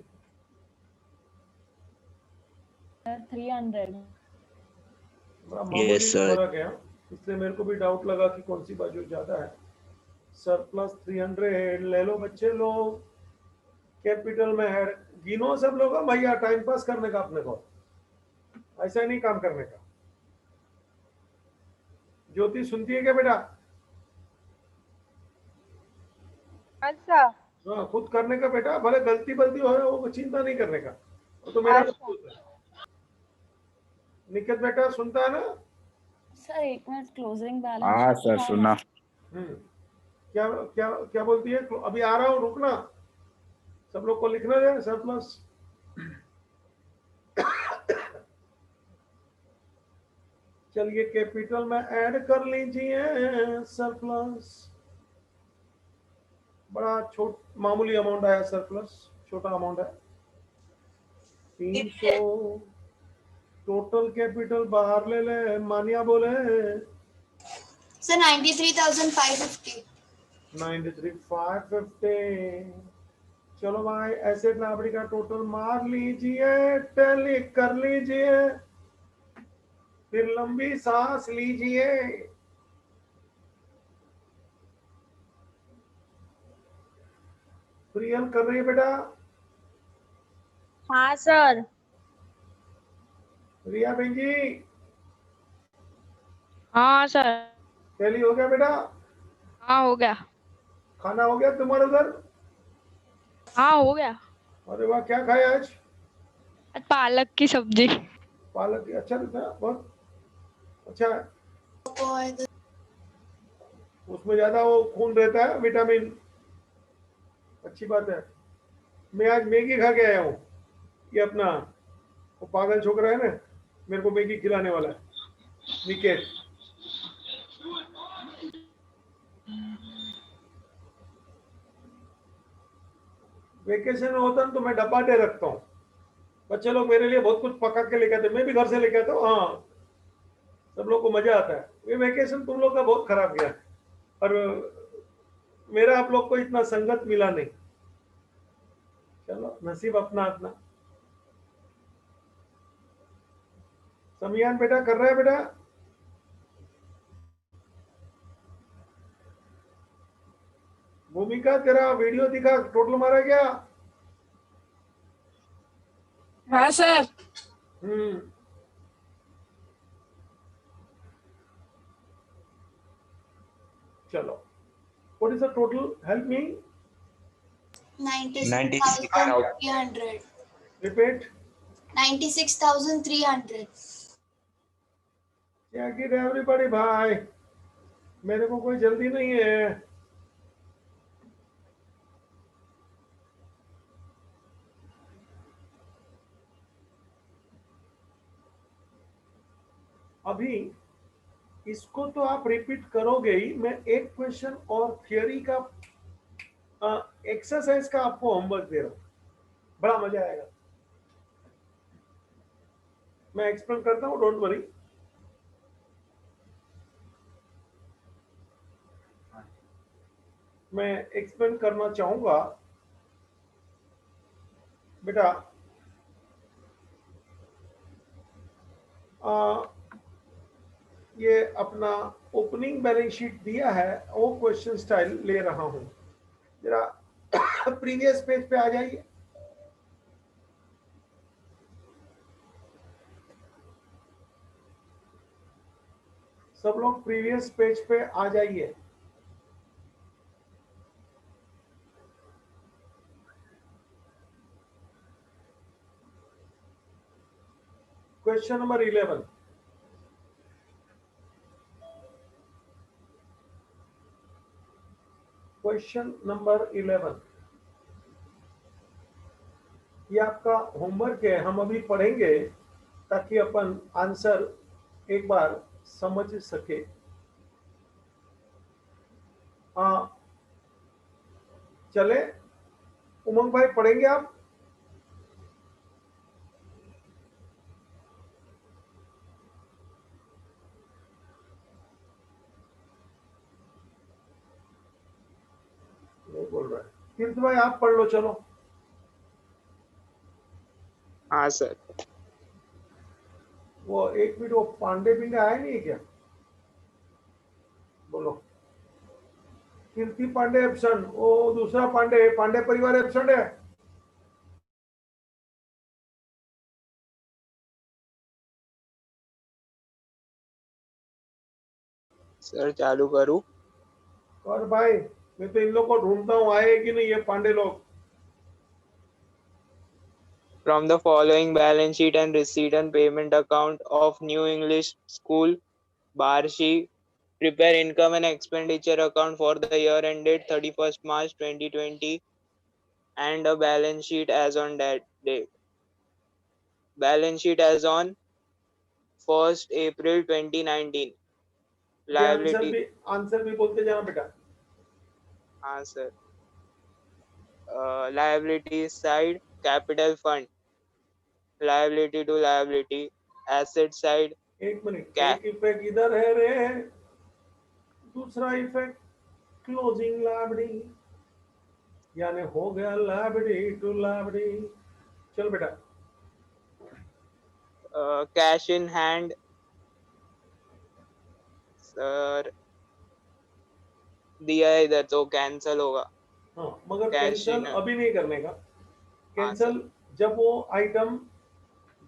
सर 300। बड़ा यस मामूली सर। फर्क है, इसलिए मेरे को भी डाउट लगा कि कौन सी बाजू ज्यादा है। सरप्लस 300 ले लो बच्चे लोग, कैपिटल में है। गिनो सब लोग भैया, टाइम पास करने का अपने को, ऐसा नहीं काम करने का। ज्योति सुनती है क्या बेटा? अच्छा। हाँ, खुद करने का बेटा, भले गलती बलती हो वो चिंता नहीं करने का, वो तो मेरा अच्छा। दोस्त है। निकेत बेटा सुनता है ना? सर 1 मिनट, क्लोजिंग बैलेंस हाँ सर सुना। क्या क्या क्या बोलती है? अभी आ रहा हूँ, रुकना। सब लोग को लिखना है सरप्लस। चलिए कैपिटल में ऐड कर लीजिए सरप्लस। बड़ा मामूली अमाउंट आया सरप्लस, छोटा अमाउंट है 300। टोटल कैपिटल बाहर ले ले, मानिया बोले। Sir, 93,550. 93,550। चलो भाई, एसेट लाइबिलिटी का टोटल मार लीजिए, टैली कर लीजिए, फिर लंबी सांस लीजिए। प्रियल कर रही है बेटा? हाँ सर। रिया बहन जी, हाँ सर। टैली हो गया बेटा? हाँ हो गया। खाना हो गया तुम्हारे उधर? हाँ हो गया। अरे वाह, क्या खाया आज? पालक की सब्जी। पालक की, अच्छा था बहुत अच्छा है। उसमें ज्यादा वो खून रहता है, विटामिन, अच्छी बात है। मैं आज मैगी खा के आया हूँ। ये अपना वो पागल छोकरा है ना, मेरे को मैगी खिलाने वाला है, निकेत। वेकेशन में होता है तो मैं डब्बाटे रखता हूँ, बच्चे लोग मेरे लिए बहुत कुछ पका के लेके आते, मैं भी घर से लेके आता हूँ। हाँ, सब लोग को मजा आता है। ये वेकेशन तुम लोग का बहुत खराब गया, और मेरा आप लोग को इतना संगत मिला नहीं। चलो नसीब अपना अपना। समियान बेटा कर रहा है बेटा? भूमिका तेरा वीडियो दिखा, टोटल मारा क्या? हाँ सर। चलो, what is the total? Help me. 96,300. Repeat. 96,300. Check it everybody भाई, मेरे को कोई जल्दी नहीं है। अभी इसको तो आप रिपीट करोगे ही। मैं एक क्वेश्चन और थियरी का एक्सरसाइज का आपको होमवर्क दे रहा हूं, बड़ा मजा आएगा। मैं एक्सप्लेन करता हूं, डोंट वरी। मैं एक्सप्लेन करना चाहूंगा बेटा। ये अपना ओपनिंग बैलेंस शीट दिया है, वो क्वेश्चन स्टाइल ले रहा हूं। जरा प्रीवियस पेज पे आ जाइए। सब लोग प्रीवियस पेज पे आ जाइए। Question number 11। क्वेश्चन नंबर 11, ये आपका होमवर्क है, हम अभी पढ़ेंगे ताकि अपन आंसर एक बार समझ सके। चले उमंग भाई, पढ़ेंगे आप? नहीं बोल रहा है। तीर्थ भाई आप पढ़ लो, चलो। हाँ सर। वो एक मिनट, वो पांडे पिंडे आए नहीं है क्या? बोलो। कीर्ति पांडे एब्सेंट, वो दूसरा पांडे, पांडे परिवार एब्सेंट है। सर चालू करूँ? और भाई, मैं तो इन लोग को ढूंढता हूँ, आए कि नहीं ये पांडे लोग। From the following balance sheet and receipt and payment account of New English School, Barshi, prepare income and expenditure account for the year ended 31st March 2020 and a balance sheet as on that date. Balance sheet as on 1st April 2019. ये answer Liability. भी बोलते जाना बेटा। हाँ sir. Liability side, capital fund. Liability to liability. Asset side, एक minute, cash. एक effect इधर है रे, दूसरा इफेक्ट क्लोजिंग लाइबिलिटी, यानी हो गया लाइबिलिटी टू लाइबिलिटी। चल बेटा। Cash in hand, सर दिया है इधर तो कैंसल होगा। हाँ, मगर कैश कैंसल इन। अभी नहीं करने का। हाँ सर। कैंसल जब वो आइटम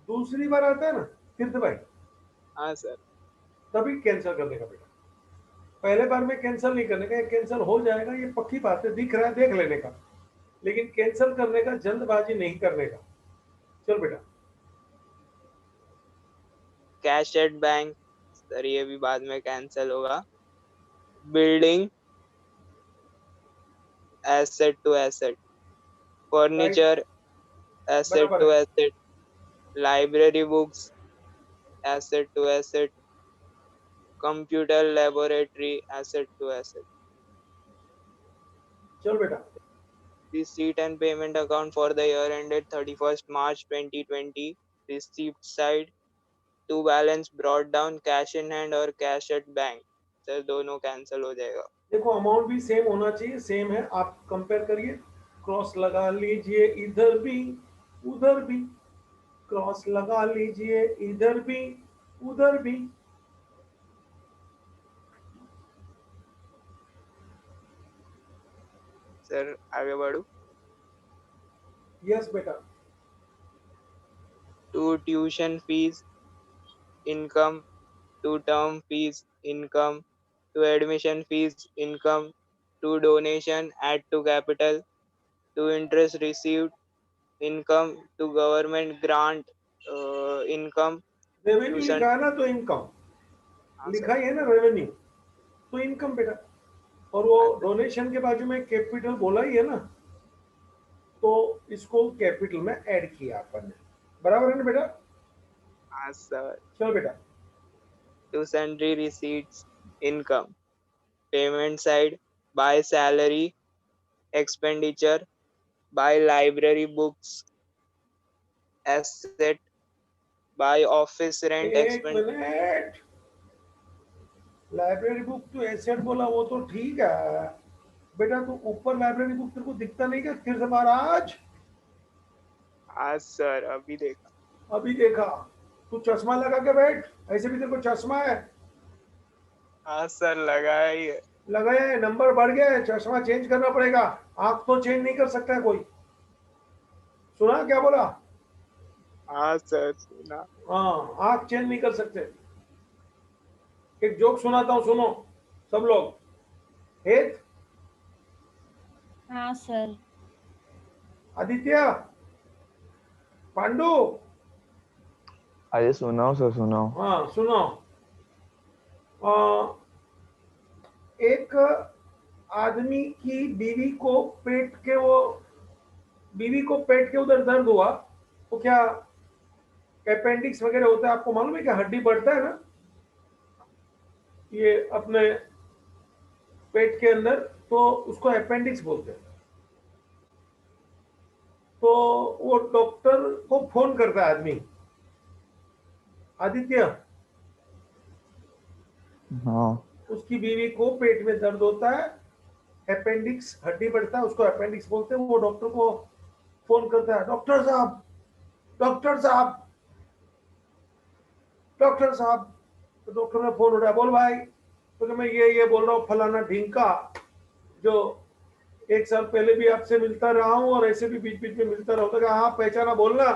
दूसरी बार आता है ना तीर्थ भाई, हाँ सर। तभी कैंसिल करने का बेटा। पहले बार में कैंसिल नहीं करने का, ये कैंसिल हो जाएगा, ये पक्की बात है, दिख रहा है, देख लेने का, लेकिन कैंसिल करने का जल्दबाजी नहीं करने का। चल बेटा। कैश एट बैंक, सर ये भी बाद में कैंसिल होगा। Building, asset to asset. Furniture, asset बराबर टू है। Asset. Library books, asset to asset. Computer laboratory, asset to asset. चल बेटा। Receipt and payment account for the year ended 31st March 2020. Receipt side, to balance brought down, cash in hand और cash at bank. Sir दोनों cancel हो जाएगा। देखो amount भी same होना चाहिए, सेम है, आप कंपेयर करिए, क्रॉस लगा लीजिए, इधर भी उधर भी, क्रॉस लगा लीजिए, इधर भी उधर भी। सर आगे बढ़ू? यस बेटा। To tuition fees, income. To term fees, income. To admission fees, income. To donation, add to capital. To interest received, income. To government grant, income. Revenue To लिखा है ना, तो इनकम हाँ सर। लिखा ही है ना, रेवेन्यू तो इनकम बेटा। और वो हाँ सर। डोनेशन के बाजू में कैपिटल बोला ही है ना, तो इसको कैपिटल में ऐड किया अपन ने, बराबर है ना बेटा? हाँ सर। चलो बेटा। To sundry receipts, income. Payment side, buy salary, expenditure, buy library books, asset, buy office rent एक expend. मिनट, लाइब्रेरी बुक तो एसेट बोला, वो तो ठीक है बेटा, तो ऊपर लाइब्रेरी बुक तेरे को दिखता नहीं क्या तीर्थ महाराज? हाँ सर अभी देखा। अभी देखा? तू चश्मा लगा के बैठ, ऐसे भी तेरे को चश्मा है। हाँ सर लगाया ही है। लगाया है, नंबर बढ़ गया है, चश्मा चेंज करना पड़ेगा। आंख तो चेंज नहीं कर सकता है कोई। सुना क्या बोला? हाँ सर सुना। हाँ, आंख चेंज नहीं कर सकते। एक जोक सुनाता हूँ, सुनो सब लोग। हेत, हाँ सर। आदित्य, पांडु, अरे सुनाओ सर, सुनाओ। हाँ सुनो। एक आदमी की बीवी को पेट के उधर दर्द हुआ तो क्या अपेंडिक्स वगैरह होता है? आपको मालूम है क्या? हड्डी बढ़ता है ना ये अपने पेट के अंदर, तो उसको अपेंडिक्स बोलते हैं। तो वो डॉक्टर को फोन करता है आदमी, आदित्य हाँ उसकी बीवी को पेट में दर्द होता है, अपेंडिक्स हड्डी बढ़ता है, उसको अपेंडिक्स बोलते हैं। वो डॉक्टर को फोन करता है, डॉक्टर साहब, डॉक्टर साहब, डॉक्टर साहब। तो डॉक्टर ने फोन उठाया, बोल भाई। तो मैं ये बोल रहा हूँ फलाना ढींका, जो 1 साल पहले भी आपसे मिलता रहा हूँ और ऐसे भी बीच बीच में मिलता रहा हूँ। हाँ पहचाना, बोलना।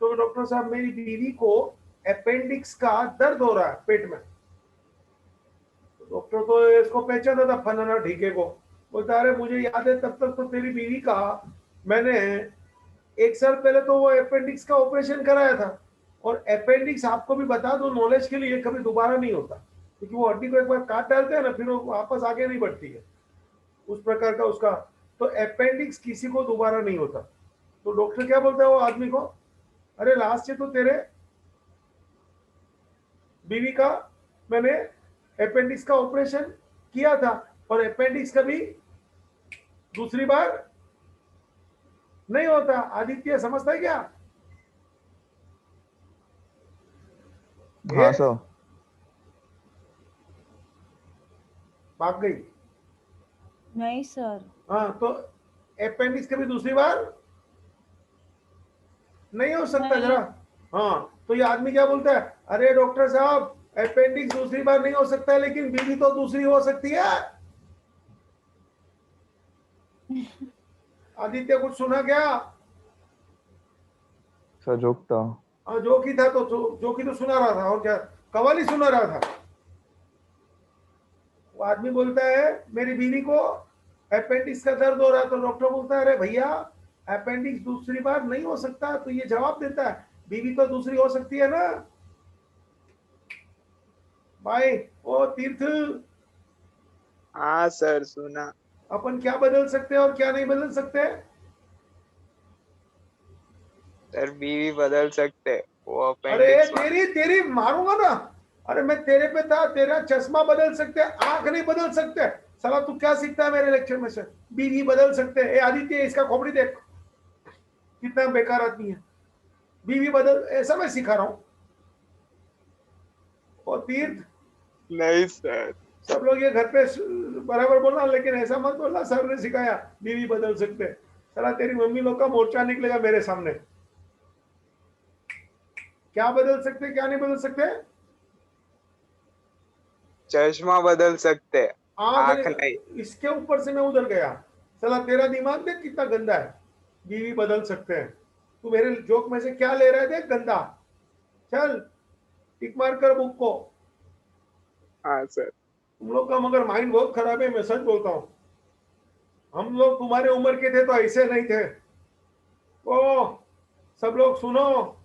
तो डॉक्टर साहब मेरी बीवी को अपेंडिक्स का दर्द हो रहा है पेट में। डॉक्टर तो इसको पहचाना था फलाना ढीके को। बोलता अरे मुझे याद है, तब तक तो तेरी बीवी का मैंने 1 साल पहले तो वो अपेंडिक्स का ऑपरेशन कराया था। और अपेंडिक्स आपको भी बता दो नॉलेज के लिए, कभी दोबारा नहीं होता, क्योंकि वो हड्डी को एक बार काट डालते हैं ना, फिर वो वापस आगे नहीं बढ़ती है, उस प्रकार का उसका। तो अपेंडिक्स किसी को दोबारा नहीं होता। तो डॉक्टर क्या बोलता है वो आदमी को, अरे लास्ट से तो तेरे बीवी का मैंने अपेंडिक्स का ऑपरेशन किया था, और अपेंडिक्स कभी दूसरी बार नहीं होता। आदित्य समझता है क्या? हाँ सर। भाग गई। नहीं सर। हाँ, तो अपेंडिक्स कभी दूसरी बार नहीं हो सकता जरा। हाँ, तो ये आदमी क्या बोलता है, अरे डॉक्टर साहब अपेंडिक्स दूसरी बार नहीं हो सकता है, लेकिन बीवी तो दूसरी हो सकती है। आदित्य कुछ सुना क्या? सर जोक था। हाँ जोकी था, तो जोकी तो सुना रहा था, और क्या कवाली सुना रहा था। वो आदमी बोलता है मेरी बीवी को अपेंडिक्स का दर्द हो रहा है। तो डॉक्टर बोलता है अरे भैया अपेंडिक्स दूसरी बार नहीं हो सकता। तो ये जवाब देता है बीवी तो दूसरी हो सकती है ना भाई। ओ तीर्थ, हाँ सर सुना। अपन क्या बदल सकते हैं और क्या नहीं बदल सकते? सर बीवी बदल सकते, वो अरे अपेंडिक्स तेरी तेरी मारूंगा ना। अरे मैं तेरे पे था, तेरा चश्मा बदल सकते, आंख नहीं बदल सकते। साला तू क्या सीखता है मेरे लेक्चर में से? बीवी बदल सकते। ए आदित्य इसका खोपड़ी देख, कितना बेकार आदमी है। बीवी बदल, ऐसा मैं सिखा रहा हूं। और तीर्थ, नहीं सर। सब लोग ये घर पे बराबर बोलना, लेकिन ऐसा मत बोलना सर ने सिखाया बीवी बदल सकते। साला तेरी मम्मी लोग का मोर्चा निकलेगा मेरे सामने। क्या बदल सकते क्या नहीं बदल सकते? चश्मा बदल सकते, आंख आंख नहीं। नहीं। इसके ऊपर से मैं उधर गया। साला तेरा दिमाग देख कितना गंदा है। बीवी बदल सकते हैं, तू मेरे जोक में से क्या ले रहा है देख गंदा। चल टिक मार कर बुक को। हाँ सर। तुम लोग का मगर माइंड बहुत खराब है, मैं सच बोलता हूँ। हम लोग तुम्हारे उम्र के थे तो ऐसे नहीं थे। ओ सब लोग सुनो,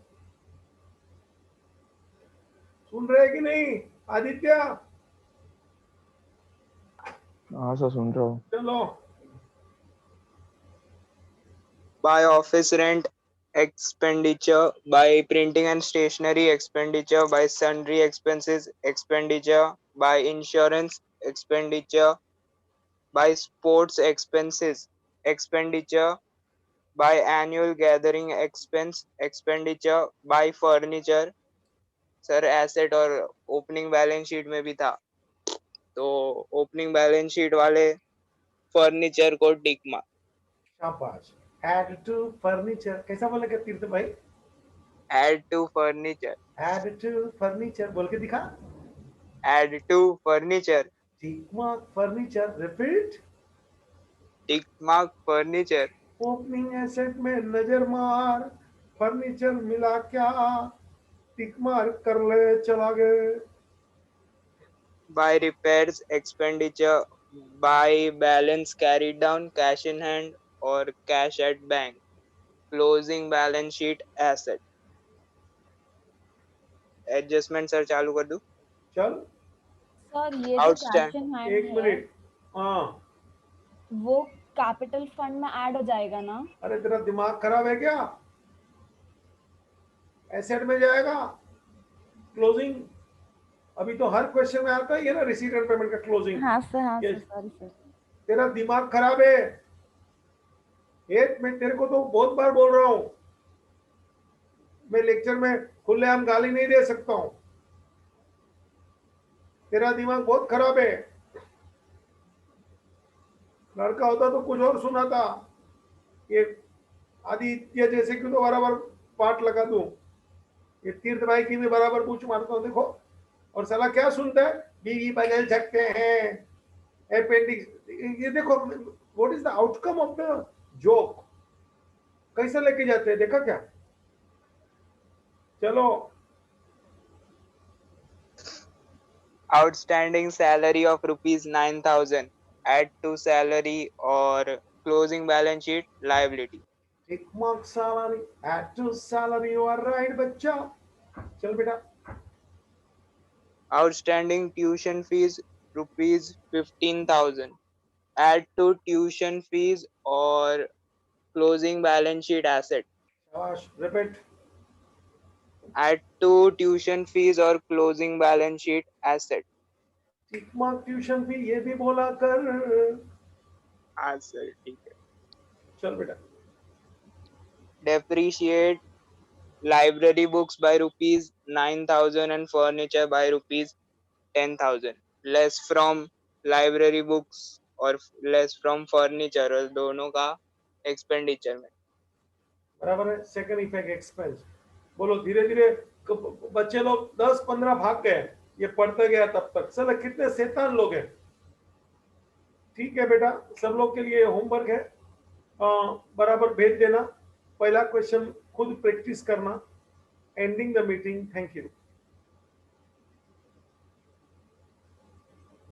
सुन रहे कि नहीं? आदित्य हाँ सर सुन रहा हूँ। चलो। By office rent expenditure, by printing and stationery expenditure, by sundry expenses expenditure, by insurance expenditure, by sports expenses expenditure, by annual gathering expense expenditure, by furniture। Sir asset और ओपनिंग बैलेंस शीट में भी था, तो opening balance sheet वाले furniture को टिक मार। शाबाश। Add to furniture कैसा बोलेगा तीर्थ भाई? Add to furniture. Add to furniture बोल के दिखा। Add to furniture. Tick mark furniture, repeat. Tick mark furniture. Opening asset में नजर मार, फर्नीचर मिला क्या, टिक मार्क कर ले, चला गए। By repairs expenditure, by balance carried down, cash in hand or cash at bank, closing balance sheet asset। Adjustment sir चालू कर दूं? चल सर ये जो कैश आउटस्टैंड इन हैंड एक है, मिनट। हाँ वो कैपिटल फंड में ऐड हो जाएगा ना? अरे तेरा दिमाग खराब है क्या? एसेट में जाएगा क्लोजिंग। अभी तो हर क्वेश्चन में आता है ये ना, रिसीट एंड पेमेंट का क्लोजिंग। हाँ सर Yes. Sorry sir. तेरा दिमाग खराब है। मैं तेरे को तो बहुत बार बोल रहा हूं, मैं लेक्चर में खुलेआम गाली नहीं दे सकता हूं। तेरा दिमाग बहुत खराब है। लड़का होता तो कुछ और सुनाता, ये आदित्य जैसे क्यों तो बराबर पाठ लगा दूं, ये तीर्थ भाई की भी बराबर पूछ मारता हूं। देखो, और साला क्या सुनता है, बीवी बदल सकते हैं, अपेंडिक्स। ये देखो, what is the outcome of the joke, कैसे लेके जाते हैं, देखा क्या? चलो, Outstanding salary of rupees 9,000. Add to salary or closing balance sheet liability. एक mark salary, add to salary, you are right बच्चा। चल बेटा, Outstanding tuition fees rupees 15,000. Add to tuition fees or closing balance sheet asset. शाबाश, repeat. Add to tuition fees or closing balance sheet asset. एक mark tuition fee, ये भी बोला कर। हाँ सर ठीक है। चल बेटा, Depreciate library books by rupees 9,000 and furniture by rupees 10,000. Less from library books और less from furniture, और दोनों का expenditure में। बराबर है। Second effect expense. बोलो धीरे धीरे, बच्चे लोग 10-15 भाग गए, ये पढ़ते गया तब तक। चलो, कितने शैतान लोग हैं। ठीक है बेटा, सब लोग के लिए होमवर्क है, बराबर भेज देना। पहला क्वेश्चन खुद प्रैक्टिस करना। Ending the meeting, thank you.